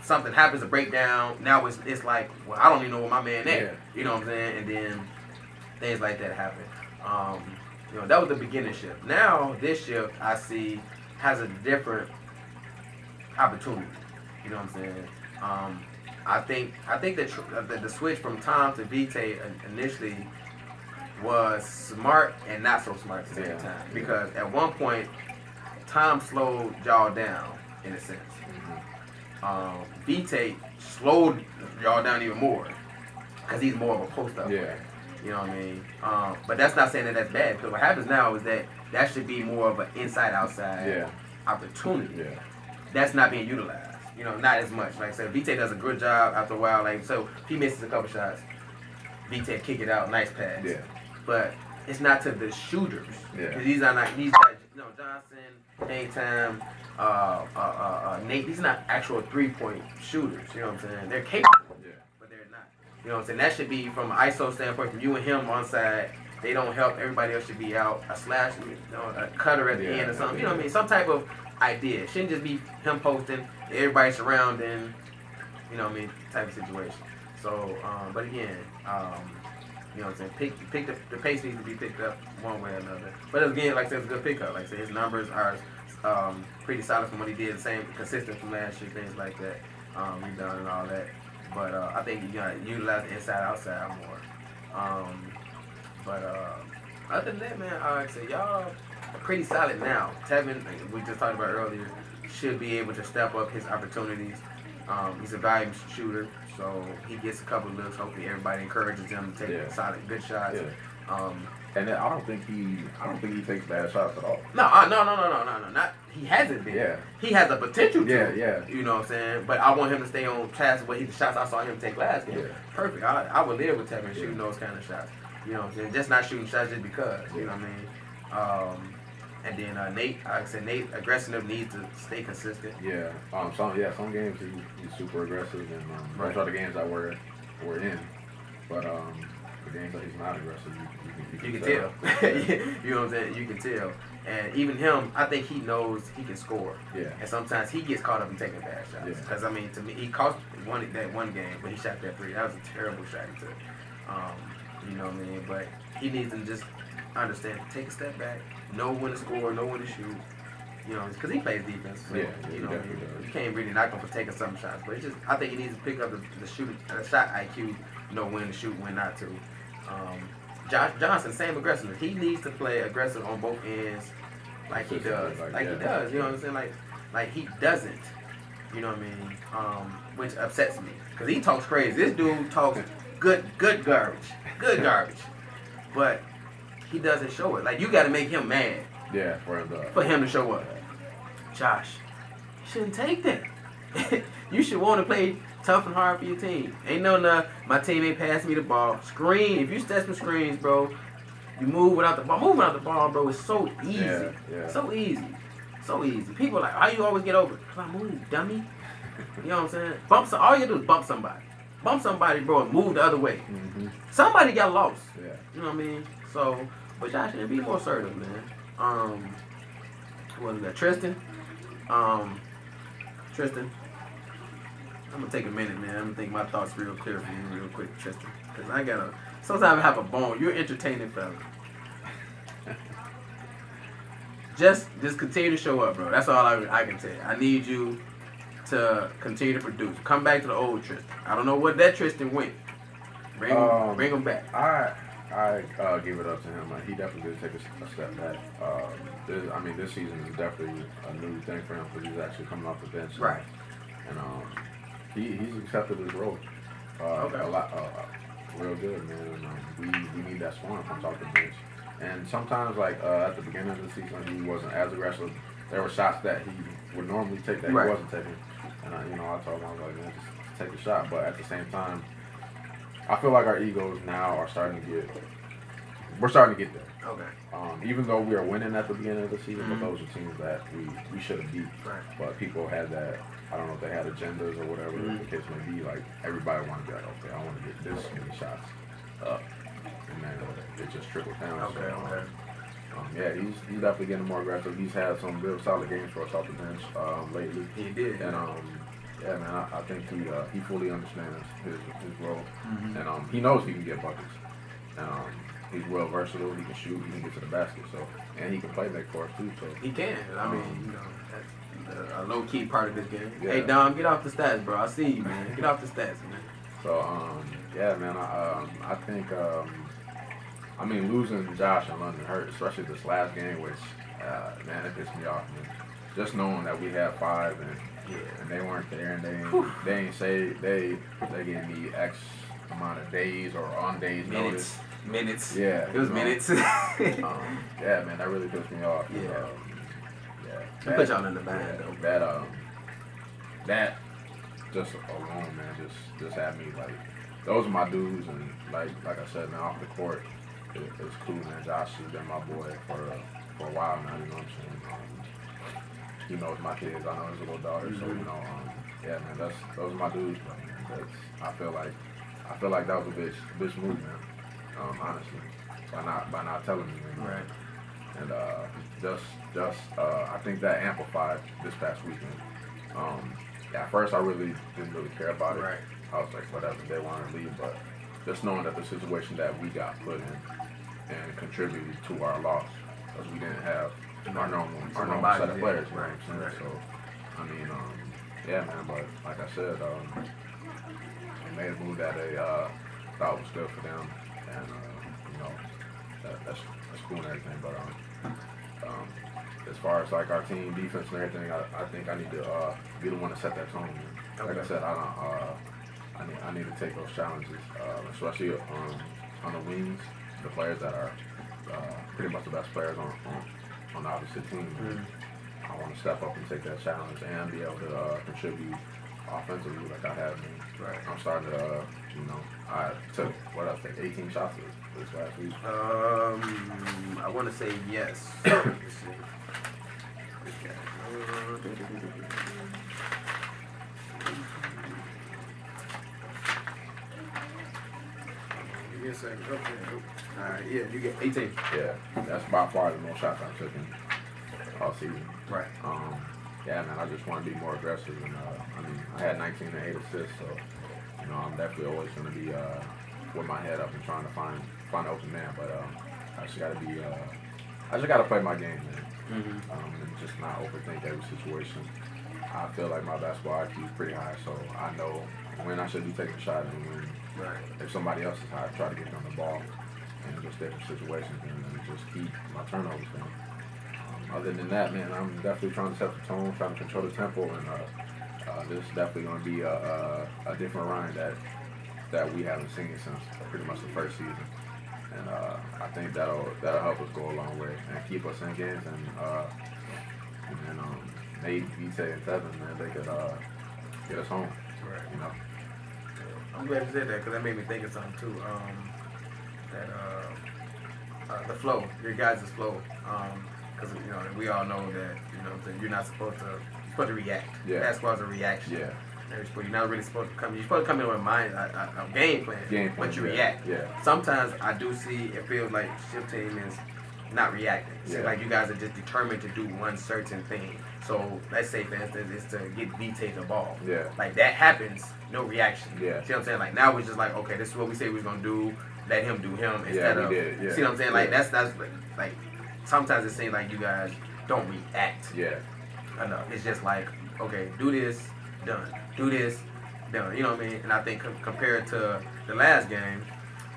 something happens to break down, now it's like, well, I don't even know what my man is. Yeah. You know what I'm saying? And then things like that happen. You know, that was the beginning shift. Now this shift I see has a different opportunity. You know what I'm saying? I think that the switch from Tom to Vitae initially was smart and not so smart at the same time. Because at one point, Tom slowed y'all down in a sense. Vitae slowed y'all down even more because he's more of a post-up player. You know what I mean? But that's not saying that that's bad, because what happens now is that should be more of an inside-outside opportunity. Yeah. That's not being utilized. You know, not as much. Like I said, Vitae does a good job after a while. Like, so if he misses a couple shots, Vitae kick it out, nice pass. Yeah. But it's not to the shooters. Yeah. These guys, you know, Johnson, Anytime, Nate, these are not actual three-point shooters. You know what I'm saying? They're capable, but they're not. You know what I'm saying? That should be from an ISO standpoint, from you and him on side. They don't help. Everybody else should be out. A slash, you know, a cutter at the end or something. You know what I mean? Some type of idea. It shouldn't just be him posting, everybody surrounding, you know what I mean, type of situation. So, but again, you know what I'm saying, pick the pace needs to be picked up one way or another. But again, like I said, it's a good pickup. Like I said, his numbers are pretty solid from what he did, the same, consistent from last year, things like that, rebound and all that. But I think you gotta utilize the inside outside more. Other than that, man, like I said, y'all are pretty solid now. Tevin, like we just talked about earlier, should be able to step up his opportunities. He's a valuable shooter, so he gets a couple of looks. Hopefully, everybody encourages him to take solid, good shots. Yeah. And I don't think he takes bad shots at all. No. Not he hasn't been. Yeah. He has the potential to. Yeah. You know what I'm saying? But I want him to stay on task with the shots I saw him take last game. Yeah. Perfect. I would live with Tevin shooting those kind of shots. You know what I'm saying? Just not shooting shots just because. You know what I mean? And then Nate, like I said, Nate aggressive needs to stay consistent. Yeah. Some games he's super aggressive, and those are the games that we're in. But the games that he's not aggressive, you can tell. You know what I'm saying? You can tell. And even him, I think he knows he can score. Yeah. And sometimes he gets caught up in taking bad shots. Because I mean, to me, he cost that one game, but he shot that three. That was a terrible shot he took. You know what I mean? But he needs to just understand, take a step back, know when to score, know when to shoot. You know, because he plays defense. So, you know, you can't really knock him for taking some shots. But it's just, I think he needs to pick up the shot IQ, know when to shoot, when not to. Josh Johnson, same aggressiveness. He needs to play aggressive on both ends, like he does. Like he does. You know what I'm saying? Like he doesn't. You know what I mean? Which upsets me, because he talks crazy. This dude talks good garbage, but he doesn't show it. Like, you got to make him mad. Yeah, for him to show up. Josh, you shouldn't take that. You should want to play tough and hard for your team. Ain't no my team ain't passing me the ball. Screen. If you set some screens, bro, you move without the ball. Moving without the ball, bro, is so easy. Yeah. So easy. So easy. People are like, how you always get over it? Come on, move, dummy. You know what I'm saying? All you do is bump somebody. Bump somebody, bro, and move the other way. Mm-hmm. Somebody got lost. Yeah. You know what I mean? So, but Josh should be more assertive, man. What was that? Tristan? Tristan, I'm gonna take a minute, man. I'm gonna think my thoughts real clear for you real quick, Tristan. Cause I gotta. Sometimes I have a bone. You're entertaining, fella. Just continue to show up, bro. That's all I can tell you. I need you to continue to produce. Come back to the old Tristan. I don't know what that Tristan went. Bring him back. I give it up to him. He definitely did take a step back. This season is definitely a new thing for him because he's actually coming off the bench. Right. And he's accepted his role. Okay. A lot, real good, man. And, we need that scoring from off the bench. And sometimes, like at the beginning of the season, he wasn't as aggressive. There were shots that he would normally take that he wasn't taking. And I told him, I was like, man, just take a shot. But at the same time, I feel like our egos now are starting to get. We're starting to get there. Okay. Even though we are winning at the beginning of the season, but those are teams that we should have beat. Right. But people had that. I don't know if they had agendas or whatever the case may be. Like everybody wanted to be like, okay, I want to get this many shots up, and then it just trickled down. Okay. Yeah, he's definitely getting more aggressive. He's had some real solid games for us off the bench lately. He did. And yeah, man, I think he fully understands his role, and he knows he can get buckets. And he's well versatile. He can shoot. He can get to the basket. So, and he can play make for us too. So he can. I mean, that's a low key part of this game. Yeah. Hey Dom, get off the stats, bro. I see you, man. Get off the stats, man. So yeah, man. I think losing Josh and London hurt, especially this last game, which man, it pissed me off, man. Just knowing that we had 5 and they weren't there, and they ain't say they gave me X amount of days or on days notice. Minutes. Yeah. It was minutes. Yeah, man, that really pissed me off. Yeah. Yeah. Put y'all in the band though. That just alone, man, just had me like, those are my dudes, and like I said, man, off the court, it's cool, man. Josh has been my boy for a while now. You know what I'm saying? He knows my kids. I know his little daughter. So yeah, man, those are my dudes, man. I feel like that was a bitch move, man. Honestly, by not telling me, man. Right. And I think that amplified this past weekend. At first, I really didn't care about it. Right. I was like, whatever, they want to leave, but just knowing that the situation that we got put in and contributed to our loss, because we didn't have our normal set of players. You know what I'm saying? So, yeah, man. But like I said, they made a move that they thought was good for them, and that's cool and everything. But as far as like our team defense and everything, I think I need to be the one to set that tone. Like I said, I need to take those challenges, especially on the wings, the players that are pretty much the best players on the opposite team. I want to step up and take that challenge and be able to contribute offensively like I have been. Right. I'm starting to, I took 18 shots this last week. I want to say yes. Let's see. Give me a second. Okay. Alright, yeah, you get 18. Yeah, that's by far the most shots I've taken all season. Right. Yeah, man, I just want to be more aggressive. And I had 19 and 8 assists, so I'm definitely always going to be with my head up and trying to find an open man. But I just got to play my game, man. And just not overthink every situation. I feel like my basketball IQ is pretty high, so I know when I should be taking a shot and when if somebody else is high, try to get them the ball in just different situations and just keep my turnovers down. Other than that, man, I'm definitely trying to set the tone, trying to control the tempo, and this is definitely going to be a different run that we haven't seen since pretty much the first season. And I think that'll help us go a long way and keep us in games. And maybe Vitae and Tevin, man, they could get us home. Right. I'm glad you said that because that made me think of something too. The flow, your guys' flow. Because we all know that you're not supposed to react. Yeah. Basketball's a reaction. Yeah. You're not really supposed to come. You're supposed to come in with a game plan. Game plan. But you react. Yeah. Sometimes I do see it feels like shift team is not reacting. Yeah. Like you guys are just determined to do one certain thing. So let's say, for instance, it's to get VT the ball. Yeah. Like that happens, no reaction. Yeah. See what I'm saying? Like now we're just like, okay, this is what we say we was gonna do. Let him do him instead of. Yeah. See what I'm saying? Like that's like sometimes it seems like you guys don't react. Yeah. Enough. It's just like, okay, do this, done. Do this, done. You know what I mean? And I think compared to the last game,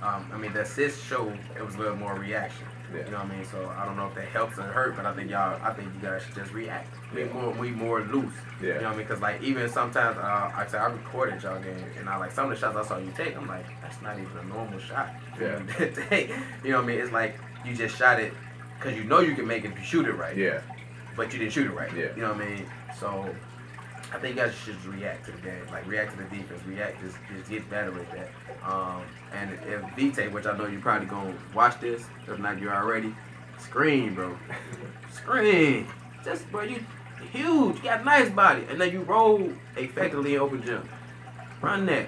I mean the assist show it was a little more reaction. Yeah. You know what I mean? So I don't know if that helps or hurt, but I think you guys should just react. Yeah. We more loose. Yeah. You know what I mean? Because like even sometimes I recorded y'all game and I like some of the shots I saw you take. I'm like, that's not even a normal shot. Yeah. To take. You know what I mean? It's like you just shot it because you know you can make it if you shoot it right. Yeah. But you didn't shoot it right. Yeah. You know what I mean? So I think you guys should just react to the game. Like react to the defense. Just get better with that. And if VT, which I know you're probably gonna watch this, if not you already, scream, bro. Scream. Just bro, you huge, you got a nice body. And then you roll effectively in open gym. Run that.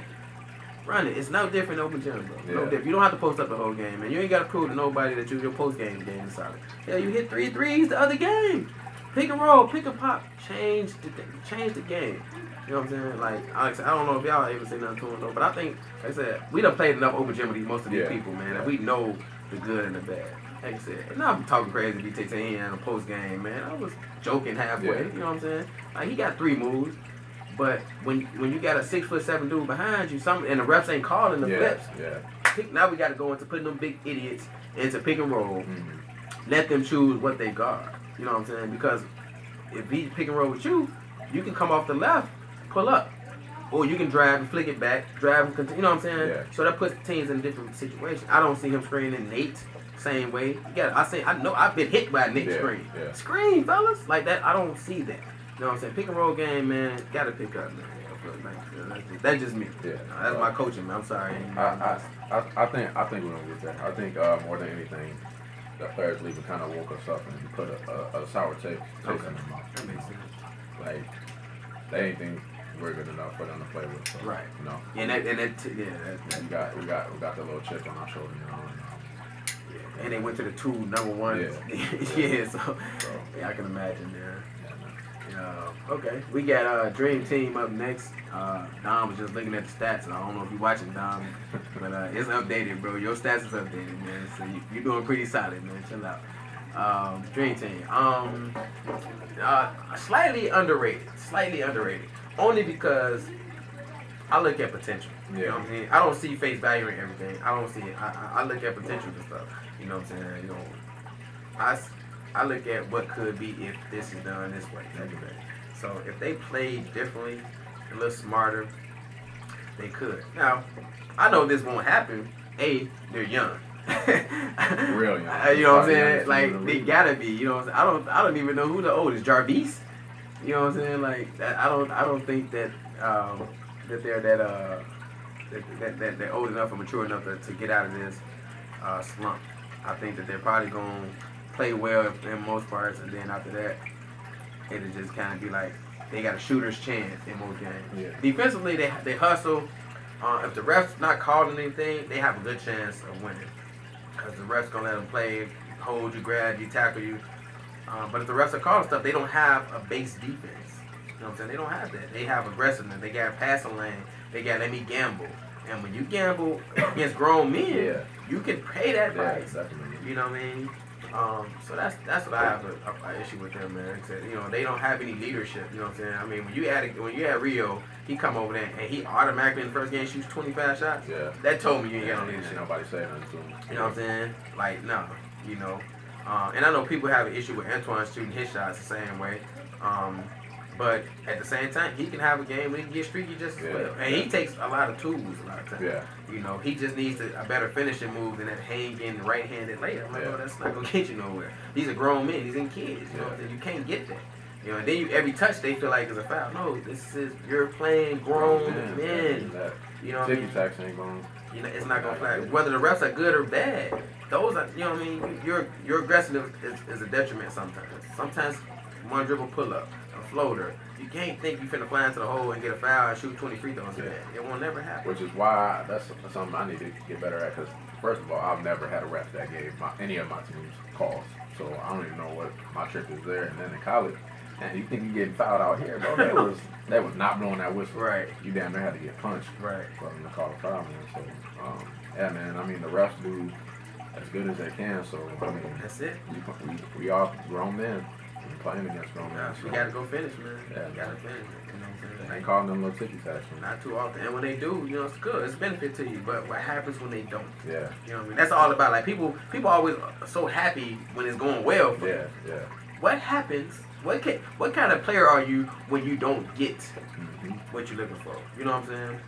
Run it. It's no different in open gym, bro. No different. You don't have to post up the whole game, man. You ain't gotta prove to nobody that your post game is solid. Yeah, you hit 3 threes the other game. Pick and roll, pick and pop, change the game. You know what I'm saying? Like I don't know if y'all ever say nothing to him though, but I think, like I said, we done played enough open gym with most of these people, man, and we know the good and the bad. Like I said, and I'm talking crazy if he takes a hand in a post game, man. I was joking halfway. Yeah. You know what I'm saying? Like he got 3 moves, but when you got a 6'7" dude behind you, and the refs ain't calling the flips. Yeah. Now we got to go into putting them big idiots into pick and roll. Let them choose what they guard. You know what I'm saying? Because if he pick and roll with you, you can come off the left, pull up. Or you can drive and flick it back, drive and continue. You know what I'm saying? Yeah. So that puts teams in a different situation. I don't see him screening Nate same way. I know I've been hit by a Nate screen. Yeah. Screen, fellas. Like that, I don't see that. You know what I'm saying? Pick and roll game, man, gotta pick up, man. That's just me. Yeah. That's my coaching, man. I'm sorry. I think we're gonna get there. I think more than anything, the players leaving kind of woke us up and put a sour taste in their mouth. That makes sense. Like they ain't think we're good enough for them to play with. So, Right. You know. And we got the little chip on our shoulder, you know. And they went to the 2 number ones. Yeah. So yeah, I can imagine, man. Okay, we got Dream Team up next. Dom was just looking at the stats, and I don't know if you're watching, Dom, but it's updated, bro. Your stats is updated, man. So you're doing pretty solid, man. Chill out. Dream Team. Slightly underrated. Only because I look at potential. You know what I'm saying? I don't see face value in everything. I don't see it. I look at potential and stuff. You know what I'm saying? You know, I look at what could be if this is done this way. So if they played differently, a little smarter, they could. Now, I know this won't happen. They're young. Real young. You know what I'm saying? Like they gotta be. You know what I'm saying? I don't even know who the oldest. Jarvis. You know what I'm saying? Like that. I don't think that that they're that they're old enough or mature enough to get out of this slump. I think that they're probably gonna play well in most parts, and then after that, it'll just kind of be like they got a shooter's chance in most games. Yeah. Defensively, they hustle. If the ref's not calling anything, they have a good chance of winning. Because the ref's going to let them play, hold you, grab you, tackle you. But if the refs are calling stuff, they don't have a base defense. You know what I'm saying? They don't have that. They have aggressiveness. They got passing lane. They got let me gamble. And when you gamble against grown men, you can pay that price. Definitely. You know what I mean? So that's what I have an issue with them, man. You know, they don't have any leadership. You know what I'm saying? I mean, when you add Rio, he come over there and he automatically in the first game shoots 25 shots. Yeah. That told me you ain't got no leadership. Nobody saying nothing to him. You know what I'm saying? Like, no. You know. And I know people have an issue with Antoine shooting his shots the same way. But at the same time, he can have a game where he can get streaky just as well. And he takes a lot of tools a lot of times. Yeah. You know, he just needs a better finishing move than that hang-in right-handed layup. I'm like, oh, that's not going to get you nowhere. These are grown men. These ain't kids. You know what I'm saying? You can't get that. You know, and then every touch they feel like is a foul. No, you're playing grown men. You know what I mean? Ticky-tacks ain't going. You know, it's not going to fly. Whether the refs are good or bad, those are, you know what I mean? Your aggressiveness is a detriment sometimes. Sometimes one dribble pull-up, a floater. You can't think you finna fly into the hole and get a foul and shoot 20 free throws. Yeah. It won't never happen. Which is why that's something I need to get better at. Because first of all, I've never had a ref that gave any of my teams calls, so I don't even know what my trick is there. And then in college, man, you think you getting fouled out here, bro? They was not blowing that whistle. Right. You damn near had to get punched. Right. For them to call a foul, man. So yeah, man. I mean, the refs do as good as they can. So I mean, that's it. We all grown men. Playing against grown men. You gotta go finish, man. Yeah, you gotta finish. You know what I'm saying? They ain't calling them little ticky tacks. Not too often. And when they do, you know, it's good. It's a benefit to you. But what happens when they don't? Yeah. You know what I mean? That's all about. Like people always are so happy when it's going well for you. Yeah. What happens? What kind of player are you when you don't get what you're looking for? You know what I'm saying?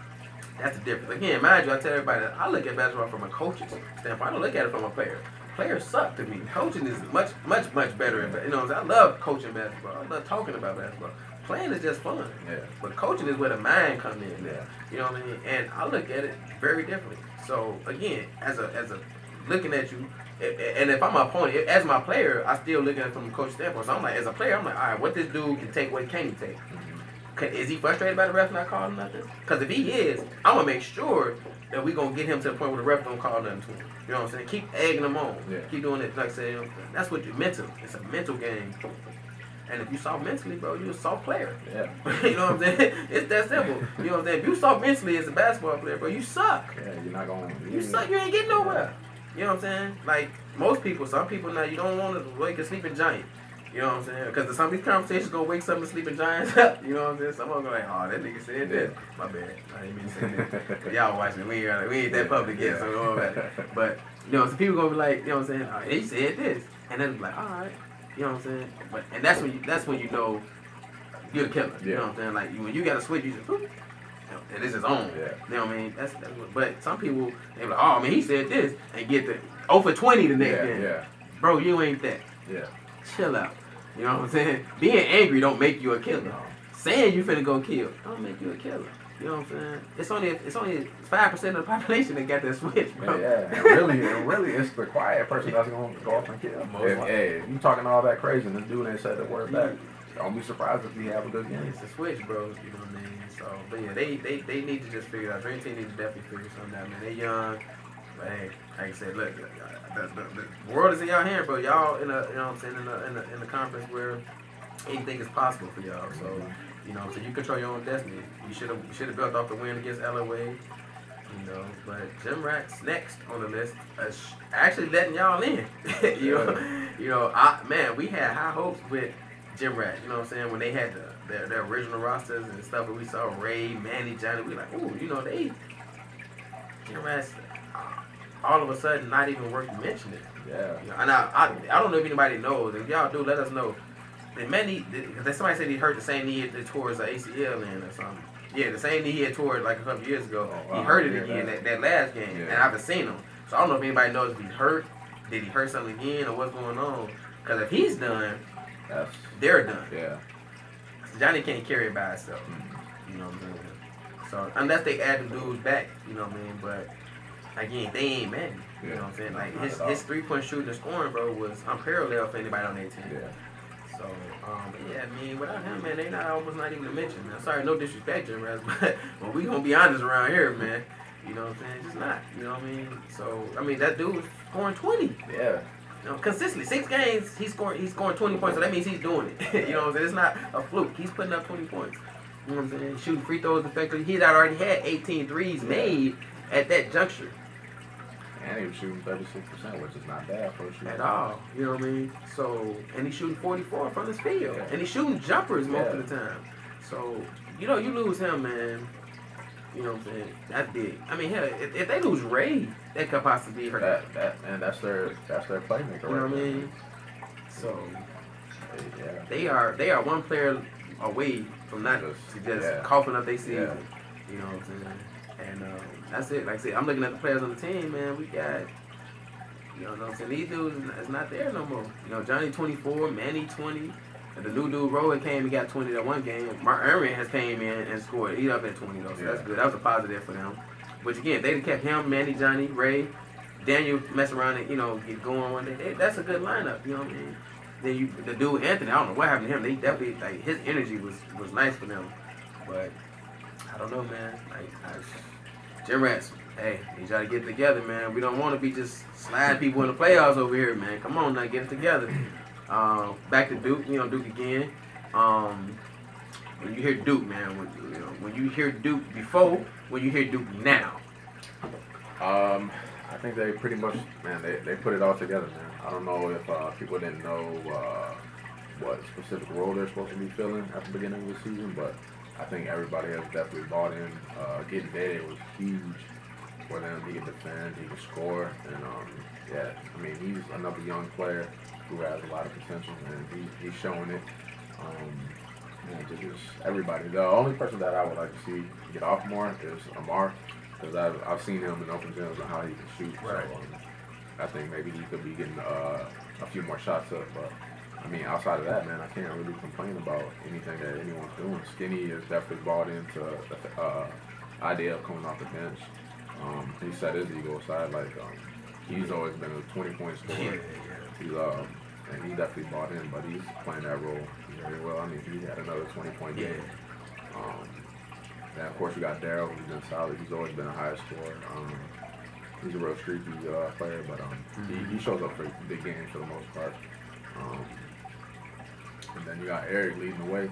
That's the difference. Again, mind you, I tell everybody that I look at basketball from a coach's standpoint. I don't look at it from a player. Players suck to me. Coaching is much better. You know what I'm saying? I love coaching basketball. I love talking about basketball. Playing is just fun. Yeah. But coaching is where the mind comes in. Yeah. You know what I mean? And I look at it very differently. So again, as a looking at you, and if I'm an opponent, as my player, I still look at it from the coach's standpoint. So I'm like, as a player, I'm like, all right, what this dude can take, what can he take? Is he frustrated by the ref not calling nothing? Because if he is, I'm going to make sure that we're going to get him to the point where the ref don't call nothing to him. You know what I'm saying? Keep egging him on. Yeah. Keep doing it. Like I said, that's what you're mental. It's a mental game. And if you soft mentally, bro, you're a soft player. Yeah. You know what I'm saying? It's that simple. You know what I'm saying? If you soft mentally as a basketball player, bro, you suck. Yeah, you're not going to. You suck. You ain't getting nowhere. You know what I'm saying? Like, most people, some people now, you don't want to wake a sleeping giant. You know what I'm saying? Because some of these conversations going to wake some of the sleeping giants up. You know what I'm saying? Some of them going to be like, oh, that nigga said this. My bad. I didn't mean to say that. Y'all watching. We ain't that public yet, so don't worry about it. But, you know, some people going to be like, you know what I'm saying? Oh, he said this. And then be like, all right. You know what I'm saying? But and that's when you know you're the killer. You know what I'm saying? Like when you got to switch, you just and this is on. Yeah. You know what I mean? That's what, but some people they be like, oh man, he said this and get the 0 for 20 the next game. Yeah. Bro, you ain't that. Yeah. Chill out. You know what I'm saying? Being angry don't make you a killer. No. Saying you finna go kill don't make you a killer. You know what I'm saying? It's only 5% of the population that got that switch, bro. Yeah. And really, it's the quiet person that's gonna go off and kill. If you talking all that crazy and this dude ain't said the word back, don't be surprised if he have a good game. It's a switch, bro. You know what I mean? So, but yeah, they need to just figure it out. Dream Team needs to definitely figure something out, man. They young, but hey, like I said, look, the world is in y'all hand, bro. Y'all in a, you know what I'm saying, in the conference where anything is possible for y'all. So. You know, so you control your own destiny. You should have built off the win against LOA. You know, but Jim Rat's next on the list. Actually letting y'all in. you know, we had high hopes with Jim Rat. You know what I'm saying? When they had their original rosters and stuff, and we saw Ray, Manny, Johnny, we like, ooh, you know, Jim Rat's all of a sudden not even worth mentioning. Yeah. You know, and I don't know if anybody knows. If y'all do, let us know. And Manny, because somebody said he hurt the same knee he tore his ACL in or something. Yeah, the same knee he had tore like a couple years ago. He hurt it again that last game, and I haven't seen him. So I don't know if anybody knows if he's hurt. Did he hurt something again, or what's going on? Because if he's done, they're done. Yeah. Johnny can't carry it by himself. You know what I'm saying? So unless they add the dudes back, you know what I mean. But again, they ain't Manny. You know what I'm saying? Like his 3-point shooting and scoring, bro, was unparalleled for anybody on their team. Yeah. So, yeah, I mean, without him, man, they almost not even a mention, man. Sorry, no disrespect, Jim Raz, but we gonna be honest around here, man. You know what I'm saying? Just not. You know what I mean? So, I mean, that dude's scoring 20. Yeah. You know, consistently. 6 games, he's scoring 20 points, so that means he's doing it. You know what I'm saying? It's not a fluke. He's putting up 20 points. You know what I'm saying? Shooting free throws effectively. He's already had 18 threes made at that juncture. And he was shooting 36%, which is not bad for a shooter. At all. You know what I mean? So, and he's shooting 44 from his field. Yeah. And he's shooting jumpers most of the time. So, you know, you lose him, man. You know what I'm saying? That's big. I mean, hell, if they lose Ray, that could possibly hurt. That's their playmaker. You know what I mean? So, yeah. They are one player away from not just coughing up their season. Yeah. You know what I'm saying? And that's it. Like I said, I'm looking at the players on the team, man. We got, you know what I'm saying? These dudes is not there no more. You know, Johnny 24, Manny 20. And the new dude, Rowan, came and got 20 that one game. Mark Irvin has came in and scored. He's up at 20, though, so that's good. That was a positive for them. But again, they kept him, Manny, Johnny, Ray, Daniel mess around and, you know, get going one day. That's a good lineup, you know what I mean? then the dude Anthony, I don't know what happened to him. They definitely like his energy was nice for them, but I don't know, man. Gym Rats, hey, need y'all to get it together, man. We don't want to be just sliding people in the playoffs over here, man. Come on now, get it together. Back to Duke, Duke again. When you hear Duke, man, when you hear Duke before, when you hear Duke now. I think they pretty much, man, they put it all together, man. I don't know if people didn't know what specific role they're supposed to be filling at the beginning of the season, but I think everybody has definitely bought in. Getting Dede was huge for them. He can defend, he can score, and yeah, I mean, he's another young player who has a lot of potential, and he's showing it. Man, just everybody. The only person that I would like to see get off more is Amar, because I've seen him in open gyms and how he can shoot. Right. So I think maybe he could be getting a few more shots up. But I mean, outside of that, man, I can't really complain about anything that anyone's doing. Skinny is definitely bought into the idea of coming off the bench. He set his ego aside. Like he's always been a 20-point scorer. Yeah. And he definitely bought in, but he's playing that role very well. I mean, he had another 20-point game. And of course, you got Daryl, who's been solid. He's always been a high scorer. He's a real streaky player, but he shows up for big games for the most part. And then you got Eric leading the way.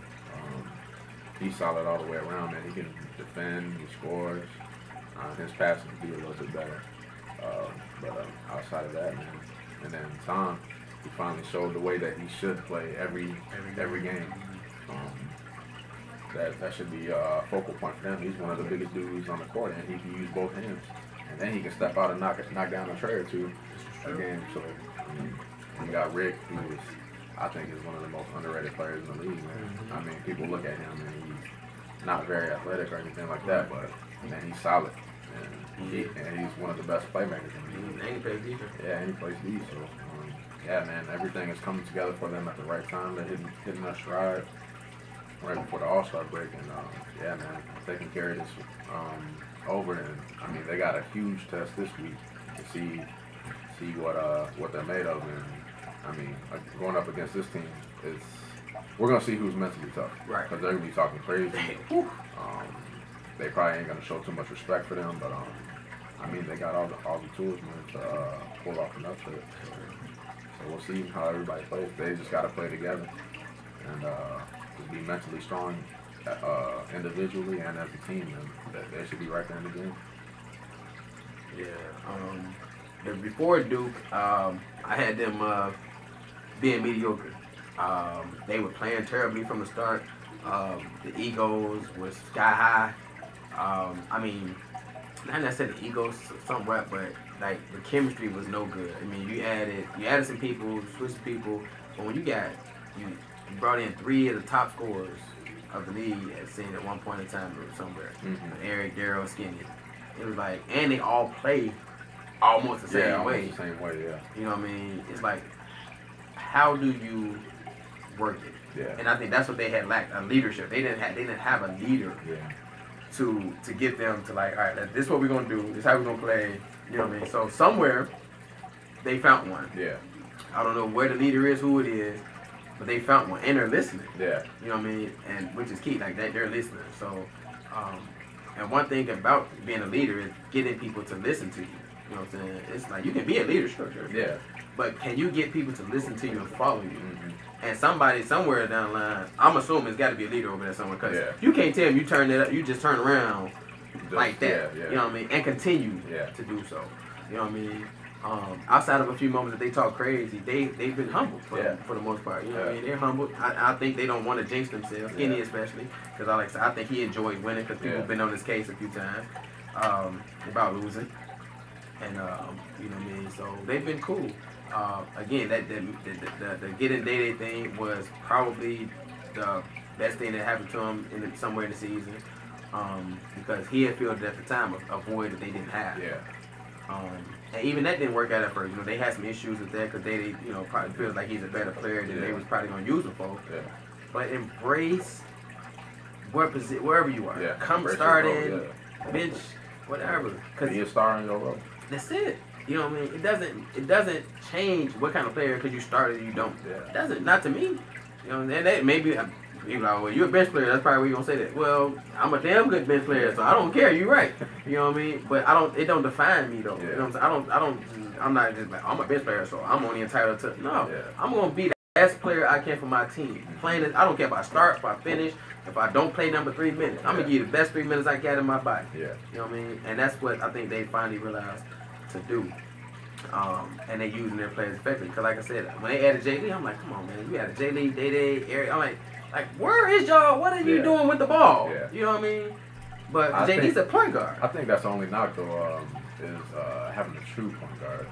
He's solid all the way around, man. He can defend, he scores. His passing can be a little bit better. But outside of that, man. And then Tom, he finally showed the way that he should play every game. That should be a focal point for them. He's one of the biggest dudes on the court, and he can use both hands. And then he can step out and knock down a tray or two a game. So you got Rick, who I think is one of the most underrated players in the league. Man. I mean, people look at him and he's not very athletic or anything like that, but man, he's solid. And he's one of the best playmakers in the league. And he plays defense. Yeah, and he plays D. So yeah, man, everything is coming together for them at the right time. They're hitting their stride right before the All-Star break, and yeah, man, if they can carry this over, and I mean, they got a huge test this week to see what they're made of, and I mean, going up against this team we're gonna see who's mentally tough, right? Because they're gonna be talking crazy. They probably ain't gonna show too much respect for them, but I mean, they got all the tools, man, to pull off an upset. So we'll see how everybody plays. They just got to play together and just be mentally strong individually and as a team. And they should be right there in the game. Yeah. Before Duke, I had them being mediocre. They were playing terribly from the start. The egos was sky high. I mean, not necessarily the egos somewhat, but like the chemistry was no good. I mean, you added some people, switched people, but when you brought in 3 of the top scorers of the league at one point in time or somewhere. Eric, Daryl, Skinny. It was like, and they all play almost the same way. The same way, yeah. You know what I mean? It's like, how do you work it? Yeah. And I think that's what they had lacked, a leadership. They didn't have a leader. Yeah. To get them to like, all right, this is what we're gonna do. This is how we're gonna play. You know what I mean? So somewhere they found one. Yeah. I don't know where the leader is, who it is, but they found one, and they're listening. Yeah. You know what I mean? And which is key, like that they're listening. So, and one thing about being a leader is getting people to listen to you. You know what I'm saying? It's like you can be a leader, sure. Yeah. But can you get people to listen to you and follow you? And somebody somewhere down the line, I'm assuming it's got to be a leader over there somewhere, because you can't tell them you turn it up, you just turn around like that. You know what I mean? And continue to do so. You know what I mean? Outside of a few moments that they talk crazy, they've been humble for the most part. You know what I mean? They're humble. I think they don't want to jinx themselves, Skinny especially, because I think he enjoyed winning, because people have been on his case a few times about losing. And you know what I mean? So they've been cool. Again, the getting Dede thing was probably the best thing that happened to him somewhere in the season, because he had fielded at the time a void that they didn't have. And even that didn't work out at first. You know, they had some issues with that, because they probably feels like he's a better player than they was probably gonna use him for. But embrace wherever you are. Come start in, bench, whatever. Be a star in your role. That's it. You know what I mean? It doesn't change what kind of player because you started and you don't. Yeah. It doesn't. Not to me. You know, and that maybe people are like, well, you're a bench player. That's probably where you're gonna say that. Well, I'm a damn good bench player, so I don't care. You're right. You know what I mean? But it don't define me though. Yeah. You know what I'm saying? I'm not just like I'm a bench player, so I'm only entitled to. No, Yeah. I'm gonna be the best player I can for my team. Playing it, I don't care if I start, if I finish, if I don't play number 3 minutes. I'm gonna give you the best 3 minutes I got in my body. Yeah. You know what I mean? And that's what I think they finally realized to do. And they using their players effectively. Because like I said, when they added J. Lee, I'm like, come on, man. You added J. Lee, Day, Eric. I'm like, where is y'all? What are you doing with the ball? Yeah. You know what I mean? But I J. Lee's a point guard. I think that's the only knock, though, is having a true point guard.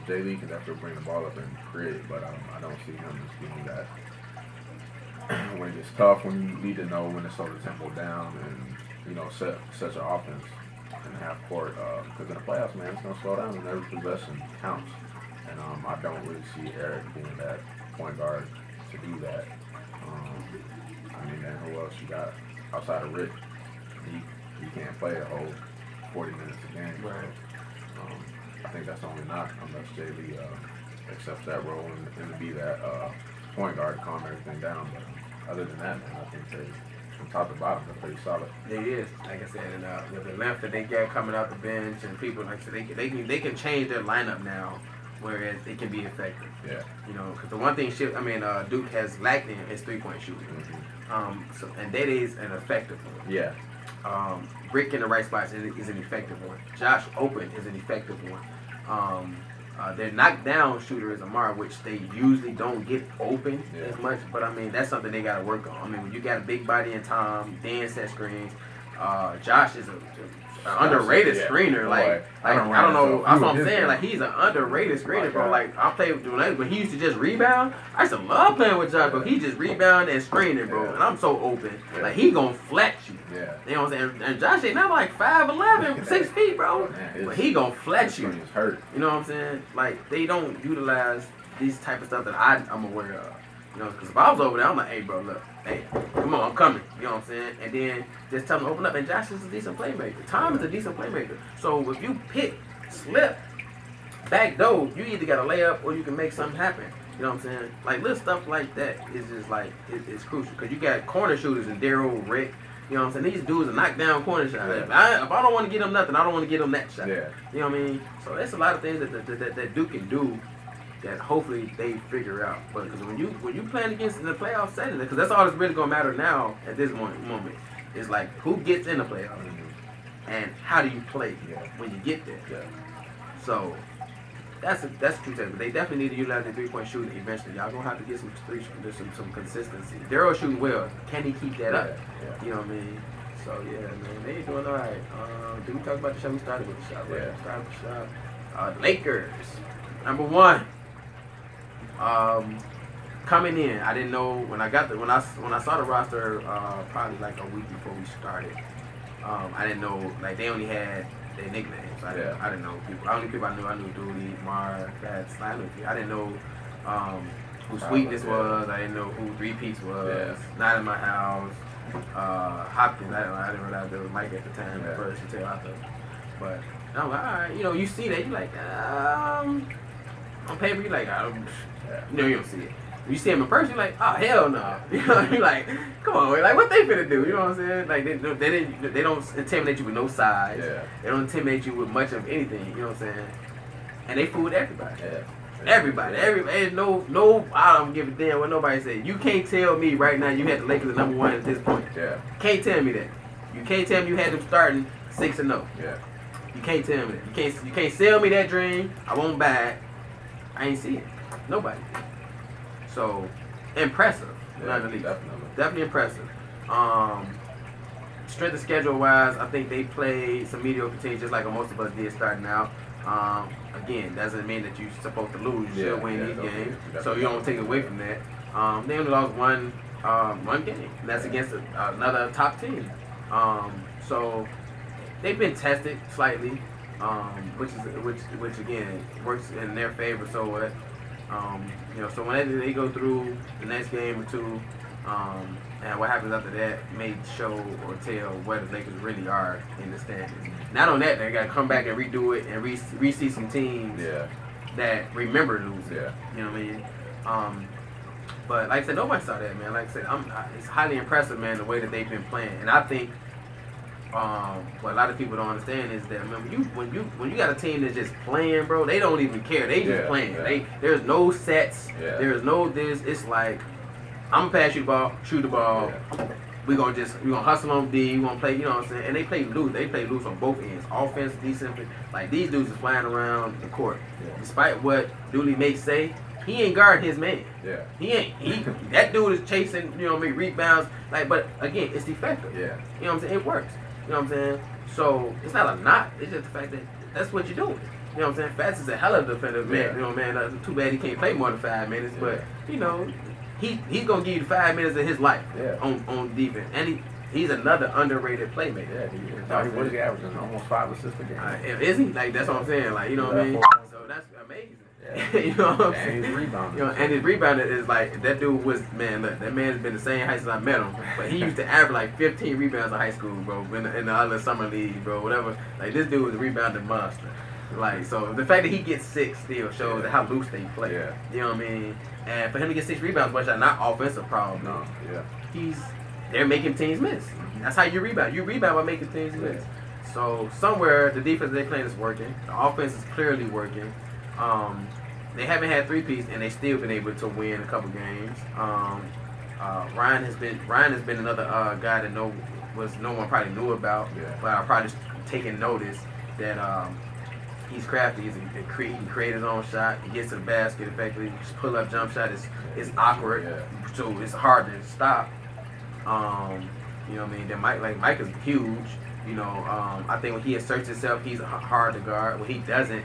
J. Lee can definitely bring the ball up and create, but I don't see him as being that. When it gets tough, when you need to know when to slow the tempo down and, you know, set your offense in half court. Because in the playoffs, man, it's going to slow down and every possession counts. And I don't really see Eric being that point guard to do that. I mean, man, who else you got outside of Rick? He can't play a whole 40 minutes a game. Right. I think that's the only knock unless J. Lee accepts that role and to be that point guard to calm everything down. But other than that, man, I think they, from top to bottom, they're pretty solid. It is, like I said, and with the length that they get coming out the bench and people, like I said, they can change their lineup now, whereas it can be effective. Yeah. You know, because the one thing Duke has lacked in is 3-point shooting. Mm-hmm. And Day-Day's an effective one. Yeah. Rick in the right spots is an effective one. Josh Open is an effective one. Their knockdown shooter is Amar, which they usually don't get open as much. But I mean, that's something they got to work on. I mean, when you got a big body in Tom, Dan set screens. Josh is an underrated screener. Like I don't know. That's what I'm saying. Like he's an underrated screener, bro. Like I played with Dwayne, but he used to just rebound. I used to love playing with Josh, but he just rebound and screening, bro. And I'm so open. Like he gonna flex you. Yeah. You know what I'm saying? And Josh ain't not like 5'11", 6 feet, bro. But he gonna flex you. Hurt. You know what I'm saying? Like they don't utilize these type of stuff that I'm aware of. You know, because if I was over there, I'm like, hey, bro, look, hey, come on, I'm coming. You know what I'm saying? And then just tell them to open up. And Josh is a decent playmaker. Tom is a decent playmaker. So if you pick, slip, back door, you either got a layup or you can make something happen. You know what I'm saying? Like little stuff like that is just like it's crucial because you got corner shooters in Daryl, Rick. You know what I'm saying? These dudes are knockdown corner shots. Yeah. If I don't want to get them nothing, I don't want to get them that shot. Yeah. You know what I mean? So there's a lot of things that Duke can do that hopefully they figure out. But because when you playing against in the playoff setting, because that's all that's really gonna matter now at this moment is like who gets in the playoffs and how do you play when you get there. Yeah. So that's a true statement. They definitely need to utilize the 3-point shooting eventually. Y'all gonna have to get some threes, some consistency. Daryl shooting well. Can he keep that up? Yeah. You know what I mean? So yeah, man, they doing all right. Did we talk about the shot? We started with the shot. Right? Yeah. Started with the shot. Lakers, number 1. Coming in, I didn't know when I saw the roster probably like a week before we started. I didn't know like they only had their nicknames. I didn't know people. The only people I knew Dooley, Mar, Fats. I didn't know who Sweetness was. I didn't know who 3 Peaks was. Not in my house. Hopkins. I didn't realize there was Mike at the time at first until after. But I'm like, all right, you know, you see that, you like, on paper, you like, you know, you don't see it. When you see him in person, you're like, oh hell no. You know, you're like, come on, like what they finna do? You know what I'm saying? Like they don't intimidate you with no size. Yeah. They don't intimidate you with much of anything. You know what I'm saying? And they fooled everybody. Yeah. Everybody. No, I don't give a damn what nobody say. You can't tell me right now you had the Lakers at number 1 at this point. Yeah. Can't tell me that. You can't tell me you had them starting 6-0. Yeah. You can't tell me that. You can't sell me that dream. I won't buy it. I ain't see it. Nobody. So impressive. Definitely impressive. Strength of schedule wise, I think they played some mediocre teams just like most of us did starting out. Again, doesn't mean that you're supposed to lose. You should win these games, so you don't take away from that. They only lost one game, and that's against another top team. So they've been tested slightly, which again works in their favor. So what? You know, so when they go through the next game or two, And what happens after that may show or tell where the Lakers really are in the standings. Not on that, they got to come back and redo it and re-see some teams that remember losing. Yeah. You know what I mean? But like I said, nobody saw that, man. Like I said, it's highly impressive, man, the way that they've been playing. And I think what a lot of people don't understand is that, man, when you got a team that's just playing, bro, they don't even care. They just playing. Yeah. There's no sets. Yeah. There's no this. It's like, I'm gonna pass you the ball, shoot the ball. Yeah. We gonna hustle on D. We gonna play, you know what I'm saying? And they play loose. They play loose on both ends, offense, defense. Like these dudes is flying around the court. Yeah. Despite what Dooley may say, he ain't guarding his man. Yeah. He ain't. That dude is chasing, you know what I mean, rebounds. Like, but again, it's effective. Yeah. You know what I'm saying? It works. You know what I'm saying? So it's not a knock. It's just the fact that that's what you're doing. You know what I'm saying? Fats is a hell of a defender, man. Yeah. You know, man. Too bad he can't play more than 5 minutes, but you know. He's gonna give you 5 minutes of his life on defense, and he's another underrated playmaker. Yeah, he is. What is he averaging? Almost 5 assists a game. Is he? Like that's what I'm saying. Like you know what I mean? So that's amazing. Yeah. You know what I'm saying? And his rebounding. You know, and his rebounding is like that dude was man. Look, that man's been the same height since I met him, but he used to average like 15 rebounds in high school, bro. In the other summer league, bro, whatever. Like this dude was a rebounding monster. Like, so the fact that he gets 6 still shows how loose they play. Yeah. You know what I mean? And for him to get 6 rebounds, which are not offensive problem, No. Yeah. They're making teams miss. That's how you rebound. You rebound by making teams miss. So somewhere the defense they're playing is working. The offense is clearly working. They haven't had 3-piece and they still been able to win a couple games. Ryan has been another guy that no one probably knew about, but I probably taken notice that he's crafty. He can create his own shot. He gets to the basket effectively. Just pull up jump shot is awkward, so it's hard to stop. You know what I mean? Then Mike is huge. You know, I think when he asserts himself, he's hard to guard. When he doesn't,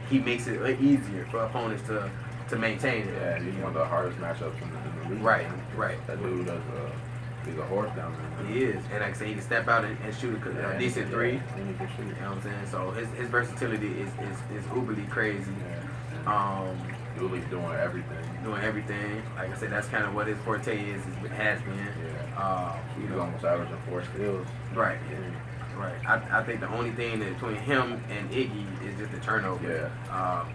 he makes it easier for opponents to maintain it. Yeah, he's one of the hardest matchups in the league. Right. That dude does he's a horse down there. He is, and like I say, he can step out and shoot a decent 3. And he can shoot. You know what I'm saying? So his versatility is uberly crazy. Dooley's doing everything. Like I said, that's kind of what his forte is. It has been. He's almost averaging 4 steals. Right. I think the only thing that between him and Iggy is just the turnover.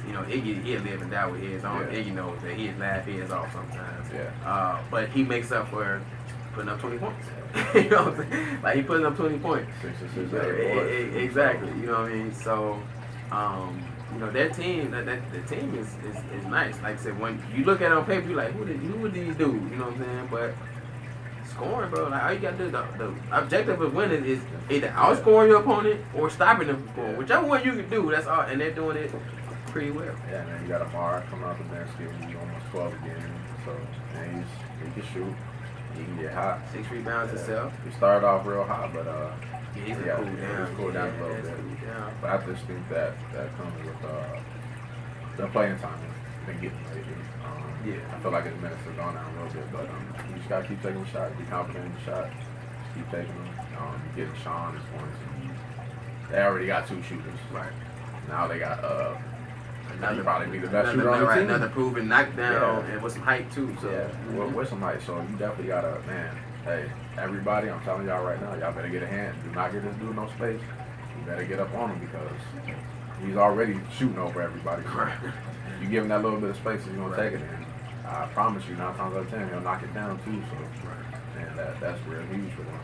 You know, Iggy, he'll live and die with his. Iggy knows that he'll laugh his off sometimes. But he makes up for putting up 20 points. You know what I'm saying? Like he putting up 20 points. 6 assists. Exactly. You know what I mean? So, you know, their team, the team is nice. Like I said, when you look at it on paper, you're like, who are these dudes? You know what I'm saying? But scoring, bro, like all you gotta do, the objective of winning is either outscoring your opponent or stopping them from scoring. Whichever one you can do, that's all, and they're doing it pretty well. Yeah, man, you got Amar coming off the bench, giving you almost 12 again. So, man, he can shoot. He can get hot. 6 rebounds himself. He started off real hot, but he's cooled down a little bit. But I just think that comes with the playing time. Been getting lately. I feel like his minutes have gone down a little bit, but you just gotta keep taking the shot, be confident in the shot, keep taking them. Getting Sean his points. They already got 2 shooters. Right. Now they got another probably be the best shooter on the team. Another proven knockdown and with some height too. So with some height. So you definitely gotta, man. Hey, everybody, I'm telling y'all right now, y'all better get a hand. Do not give this dude no space. You better get up on him because he's already shooting over everybody. So you give him that little bit of space, he's gonna take it. And I promise you, 9 times out of 10, he'll knock it down too. So, and that's real huge for them.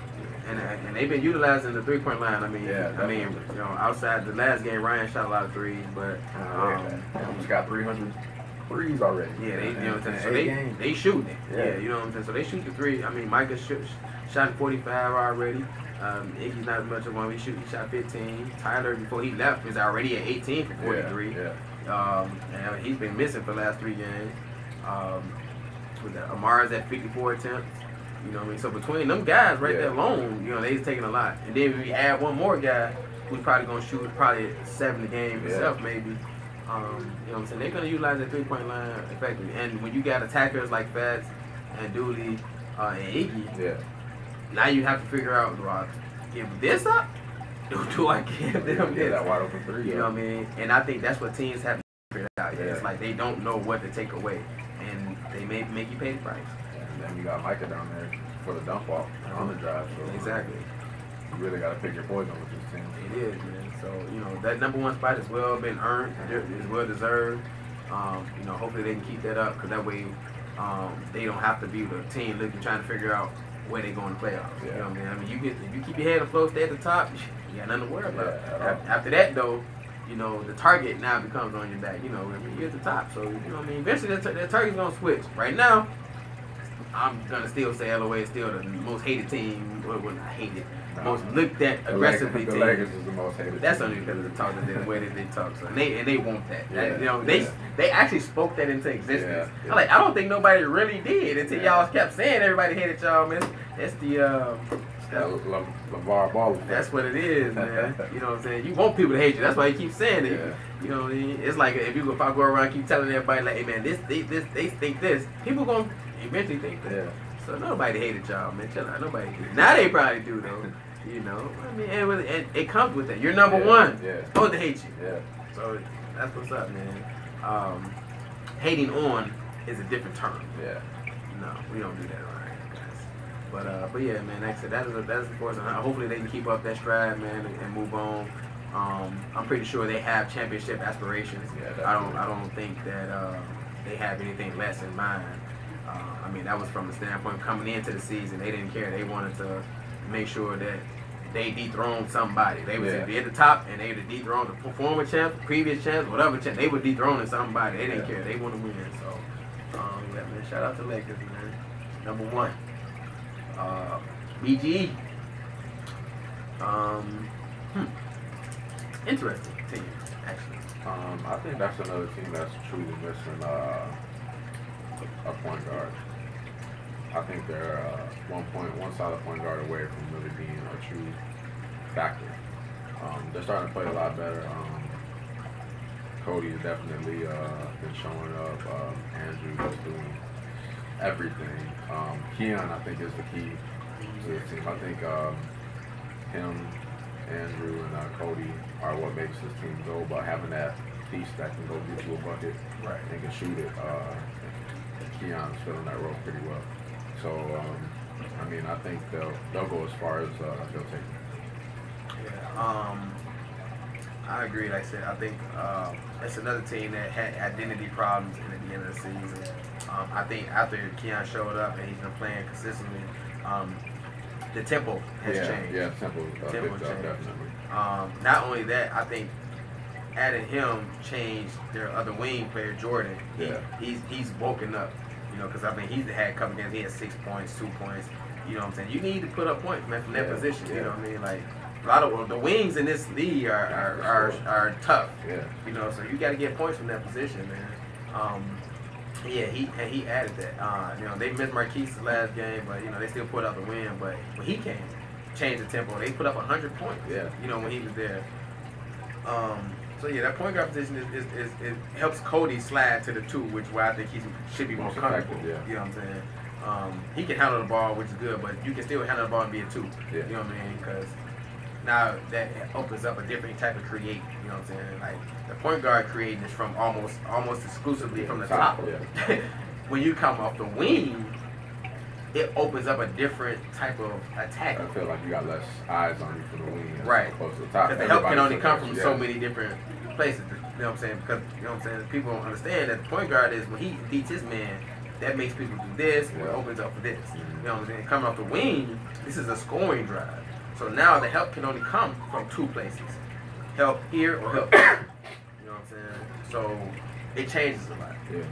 And they've been utilizing the 3-point line. I mean, you know, outside the last game, Ryan shot a lot of threes, but they almost got 300 threes already. Yeah, you know what I'm saying. So they shooting it. Yeah, you know what I'm saying. So they shoot the 3. I mean, Micah shot 45 already. Iggy's not as much of one. He shot 15. Tyler, before he left, is already at 18 for 43. And he's been missing for the last 3 games. Amar's at 54 attempts. You know what I mean? So between them guys right there alone, you know, they's taking a lot. And then if we add one more guy who's probably going to shoot probably 7 a game himself maybe, you know what I'm saying? They're going to utilize that 3-point line effectively. And when you got attackers like Fats and Dooley and Iggy, now you have to figure out, do I give this up? Do I give them this? That wide open 3. You know what I mean? And I think that's what teams have to figure out. It's like they don't know what to take away. And they may make you pay the price. then you got Micah down there for the dump off on the drive. So Exactly. You really got to pick your poison with this team. It is, man. So, that #1 spot has well been earned. It's well deserved. Hopefully they can keep that up because that way they don't have to be the team looking, trying to figure out where they go in the playoffs. Yeah. You know what I mean? If you keep your head afloat, stay at the top, you got nothing to worry about. Yeah, After that, though, the target now becomes on your back. You're at the top. So, eventually that target's going to switch. Right now, I'm going to still say LOA is still the most hated team. Well, not hated. Most looked at aggressively. The Lakers is the most hated. That's team. only because of the talk the way that they talk. So they want that. Yeah. They actually spoke that into existence. Yeah. I don't think nobody really did until y'all kept saying everybody hated y'all, man. That's the LeVar Ball effect. that's what it is, man. You know what I'm saying? You want people to hate you. That's why you keep saying it. Yeah. You know what I mean? It's like if I go around and keep telling everybody like, hey man, they think this. People gonna eventually think that. Yeah. So nobody hated y'all, man. Chill out. Nobody did. Now they probably do though. I mean, and it comes with that. You're number one. Yeah. Supposed to hate you. Yeah. So that's what's up, man. Hating on is a different term. Yeah. No, we don't do that around here, guys. But yeah, man. Like I said, that's of course. Hopefully they can keep up that stride, man, and move on. I'm pretty sure they have championship aspirations. Yeah, I don't think that they have anything less in mind. That was from the standpoint coming into the season. They didn't care. They wanted to make sure that they dethroned somebody. They was be at the top, and they would dethrone the former champ, previous champ, whatever champ. They were dethroning somebody. They didn't care. They want to win. So, man, shout out to Lakers, man. #1, BGE. Interesting team, actually. I think that's another team that's truly missing a point guard. I think they're one solid point guard away from really being a true factor. They're starting to play a lot better. Cody has definitely been showing up. Andrew is doing everything. Keon, I think, is the key to the team. I think him, Andrew, and Cody are what makes this team go. But having that piece that can go get you a bucket and can shoot it, Keon's filling that role pretty well. So, I think they'll go as far as they'll take it. Yeah, I agree. Like I said, I think it's another team that had identity problems at the end of the season. I think after Keon showed up and he's been playing consistently, the tempo has changed. Yeah, tempo changed. definitely. Not only that, I think adding him changed their other wing player, Jordan. He's woken up. Because he's had a couple games. He had 6 points, 2 points. You know what I'm saying? You need to put up points, man, from that position. You know what I mean? Like a lot of the wings in this league are tough. Yeah. So you got to get points from that position, man. He added that. They missed Marquise the last game, but they still put out the win. But when he came, changed the tempo. They put up 100 points. Yeah. When he was there. So yeah, that point guard position it helps Cody slide to the 2, which where I think he should be more comfortable. Yeah. You know what I'm saying? He can handle the ball, which is good, but you can still handle the ball and be a 2. Yeah. You know what I mean? Because now that opens up a different type of create. You know what I'm saying? Like the point guard creating is from almost exclusively from the top. Yeah. When you come off the wing, it opens up a different type of attack. I feel like you got less eyes on you from the wing. Right. Close to the top. Because the help can only come from yeah. so many different places. You know what I'm saying? Because, people don't understand that the point guard is when he beats his man, that makes people do this, or it opens up for this. You know what I'm saying? Coming off the wing, this is a scoring drive. So now the help can only come from 2 places. Help here or help there. You know what I'm saying? So it changes a lot. Yeah.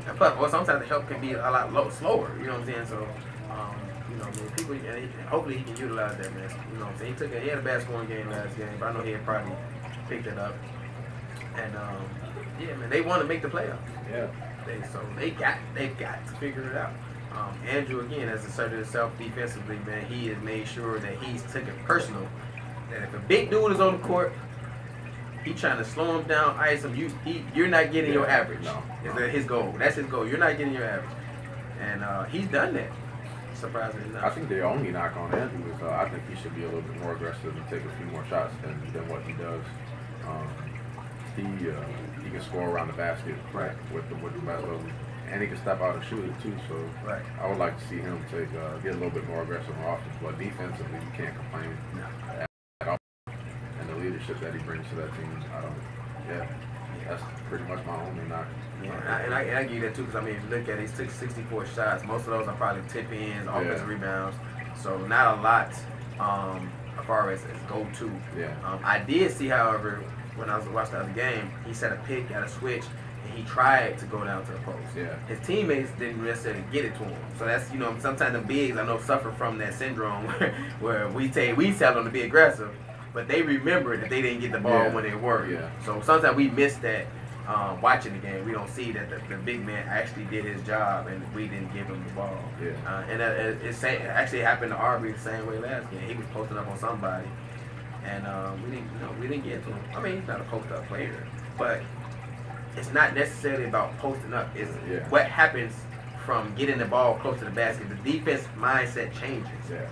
And plus, sometimes the help can be a lot slower. You know what I'm saying? So, people, hopefully he can utilize that, man. You know what I'm saying? He had a bad scoring game last game, but I know he had probably picked it up. And man, they want to make the playoffs. Yeah. They've got to figure it out. Andrew again has asserted himself defensively, man. He has made sure that he's taken personal. That if a big dude is on the court, he trying to slow him down, ice him. You're not getting your average. No. Is his goal? That's his goal. You're not getting your average, and he's done that. Surprisingly enough. I think the only knock on Andrew is I think he should be a little bit more aggressive and take a few more shots than what he does. He can score around the basket with the best of them. and he can step out and shoot it too. So right. I would like to see him take get a little bit more aggressive on offense, but defensively you can't complain at all. And the leadership that he brings to that team, that's pretty much my only knock. Yeah, and I give you that too, because I mean, if you look at it, he took 64 shots. Most of those are probably tip ins, offensive rebounds. So not a lot as far as go-to. Yeah. I did see, however, when I was watching the other game, he set a pick at a switch, and he tried to go down to the post. Yeah. His teammates didn't necessarily get it to him. So that's, you know, sometimes the bigs I know suffer from that syndrome where we tell them to be aggressive, but they remember that they didn't get the ball when they were. Yeah. So sometimes we miss that. Watching the game, we don't see that the big man actually did his job, and we didn't give him the ball. Yeah. And it actually happened to Arbery the same way last game. He was posting up on somebody, and we didn't get to him. I mean, he's not a post-up player, but it's not necessarily about posting up. It's what happens from getting the ball close to the basket. The defense mindset changes. Yeah.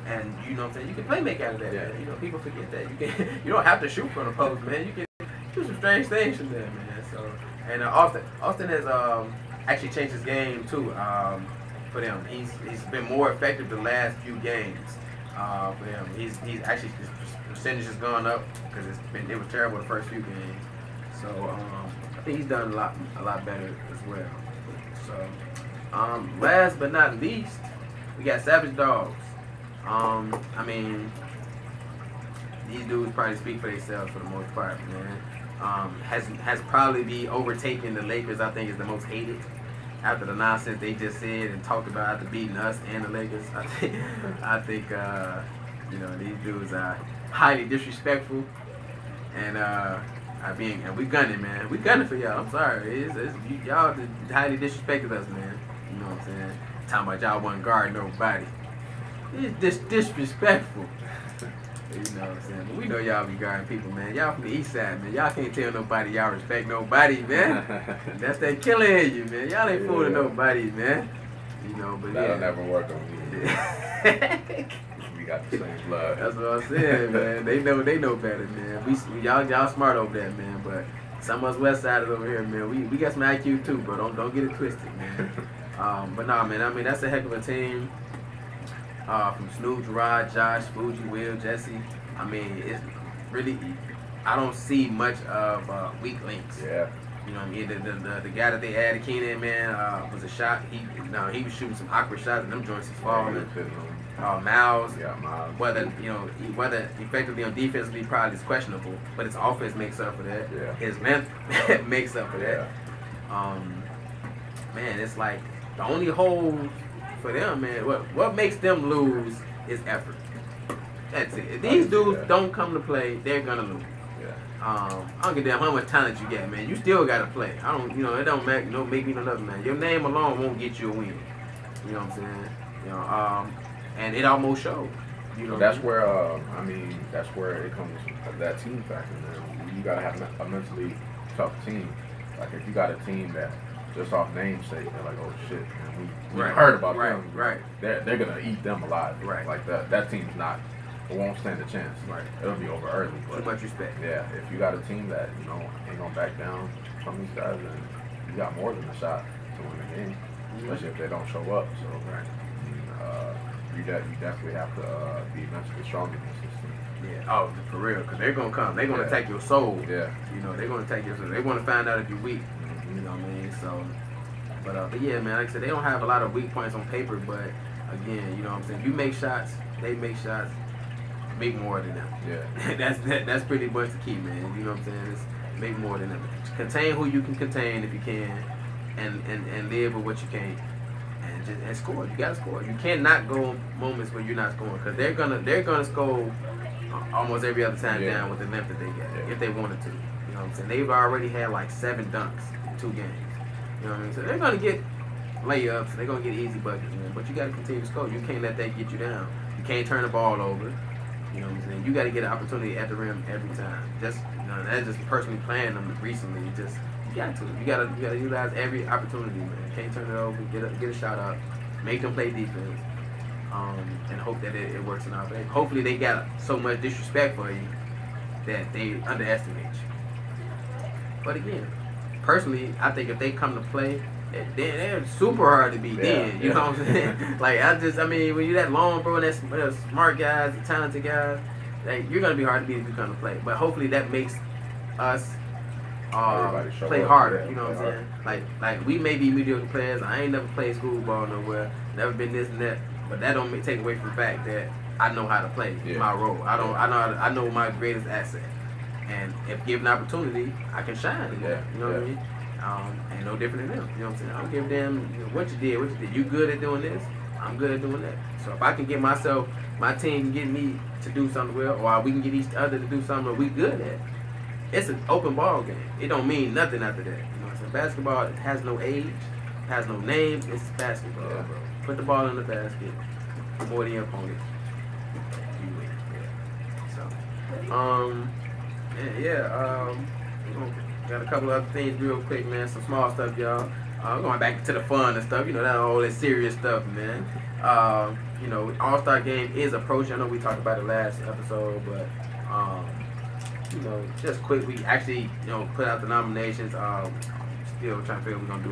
And you know what I'm saying? You can play make out of that. Yeah. Man. You know, people forget that. You don't have to shoot from the post, man. You can do some strange things from there, man. So, and Austin has actually changed his game too. For them, he's been more effective the last few games. For him, he's actually his percentage has gone up because it was terrible the first few games. So I think he's done a lot better as well. So last but not least, we got Savage Dogs. I mean, these dudes probably speak for themselves for the most part, man. Has probably be overtaking the Lakers. I think is the most hated after the nonsense they just said and talked about after beating us and the Lakers. I think you know, these dudes are highly disrespectful, and and we gunning, man. We gunning for y'all. I'm sorry, y'all highly disrespected us, man. You know what I'm saying? Talking about y'all wasn't guarding nobody. It's disrespectful. You know what I'm saying? But we know y'all be guarding people, man. Y'all from the east side, man. Y'all can't tell nobody y'all respect nobody, man. That's that killer in you, man. Y'all ain't fooling nobody, man. You know, but that'll never work on me. We got the same blood. That's what I'm saying, man. They know better, man. Y'all smart over there, man. But some of us west siders over here, man. We got some IQ too, but don't get it twisted, man. But nah, man. I mean, that's a heck of a team. From Snoop, Gerard, Josh, Fuji, Will, Jesse. I mean, it's really, I don't see much of weak links. Yeah. You know what I mean? The guy that they added, Keenan, man, was a shot. He was shooting some awkward shots, and them joints is falling. Miles, Miles. whether effectively on defensively probably is questionable, but his offense makes up for that. Yeah. His length makes up for that. Man, it's like the only hole for them, man, what makes them lose is effort. That's it. If these dudes don't come to play, they're gonna lose. Yeah. I don't give a damn how much talent you get, man. You still gotta play. It don't make me no nothing, man. Your name alone won't get you a win. You know what I'm saying? You know, and it almost showed. You know, that's where that's where it comes that team factor, man. You gotta have a mentally tough team. Like if you got a team that just off namesake, they're like, oh shit, man, we heard about them. Right. They're gonna eat them alive. Right. Like that team's won't stand a chance. Right. It'll be over early. But too much respect. Yeah. If you got a team that ain't gonna back down from these guys, then you got more than a shot to win the game, especially if they don't show up. So you definitely have to be mentally strong against this team. Yeah. Oh, for real, because they're gonna come. They're gonna attack your soul. Yeah. You know, they're gonna attack your soul. They want to find out if you're weak. You know what I mean? So, but yeah, man. Like I said, they don't have a lot of weak points on paper, but again, you know what I'm saying. You make shots, they make shots. Make more than them. Yeah. That's pretty much the key, man. You know what I'm saying? It's make more than them. Contain who you can contain if you can, and live with what you can, and score. You gotta score. You cannot go moments where you're not scoring, because they're gonna score almost every other time down with the length that they get if they wanted to. You know what I'm saying? They've already had like 7 dunks in 2 games. You know what I mean? So they're gonna get layups. They're gonna get easy buckets, man. But you gotta continue to score. You can't let that get you down. You can't turn the ball over. You know what I'm saying? You got to get an opportunity at the rim every time. That's just personally playing them recently. You got to utilize every opportunity, man. Can't turn it over. Get a shot up. Make them play defense. And hope that it works in our favor. Hopefully they got so much disrespect for you that they underestimate you. But again, personally, I think if they come to play, they're super hard to beat. Then you know what I'm saying? Like I mean, when you're that long, bro, and that's smart guys, the talented guys, like you're gonna be hard to beat if you come to play. But hopefully that makes us play harder. You know what I'm saying? Like we may be mediocre players. I ain't never played school ball nowhere. Never been this and that. But that don't take away from the fact that I know how to play my role. I know my greatest asset. And if given opportunity, I can shine. You know what I mean? Ain't no different than them. You know what I'm saying? I don't give them what you did. You good at doing this? I'm good at doing that. So if I can get my team can get me to do something well, or we can get each other to do something that we good at, it's an open ball game. It don't mean nothing after that. You know what I'm saying? Basketball, it has no age, has no name. It's basketball, bro. Put the ball in the basket, more than your opponent. You win. So, got a couple other things real quick, man. Some small stuff, y'all. Going back to the fun and stuff, you know, that all that serious stuff, man. You know, All-Star Game is approaching. I know we talked about it last episode, but you know, just quick, we actually, you know, put out the nominations. Still trying to figure out what we're gonna do.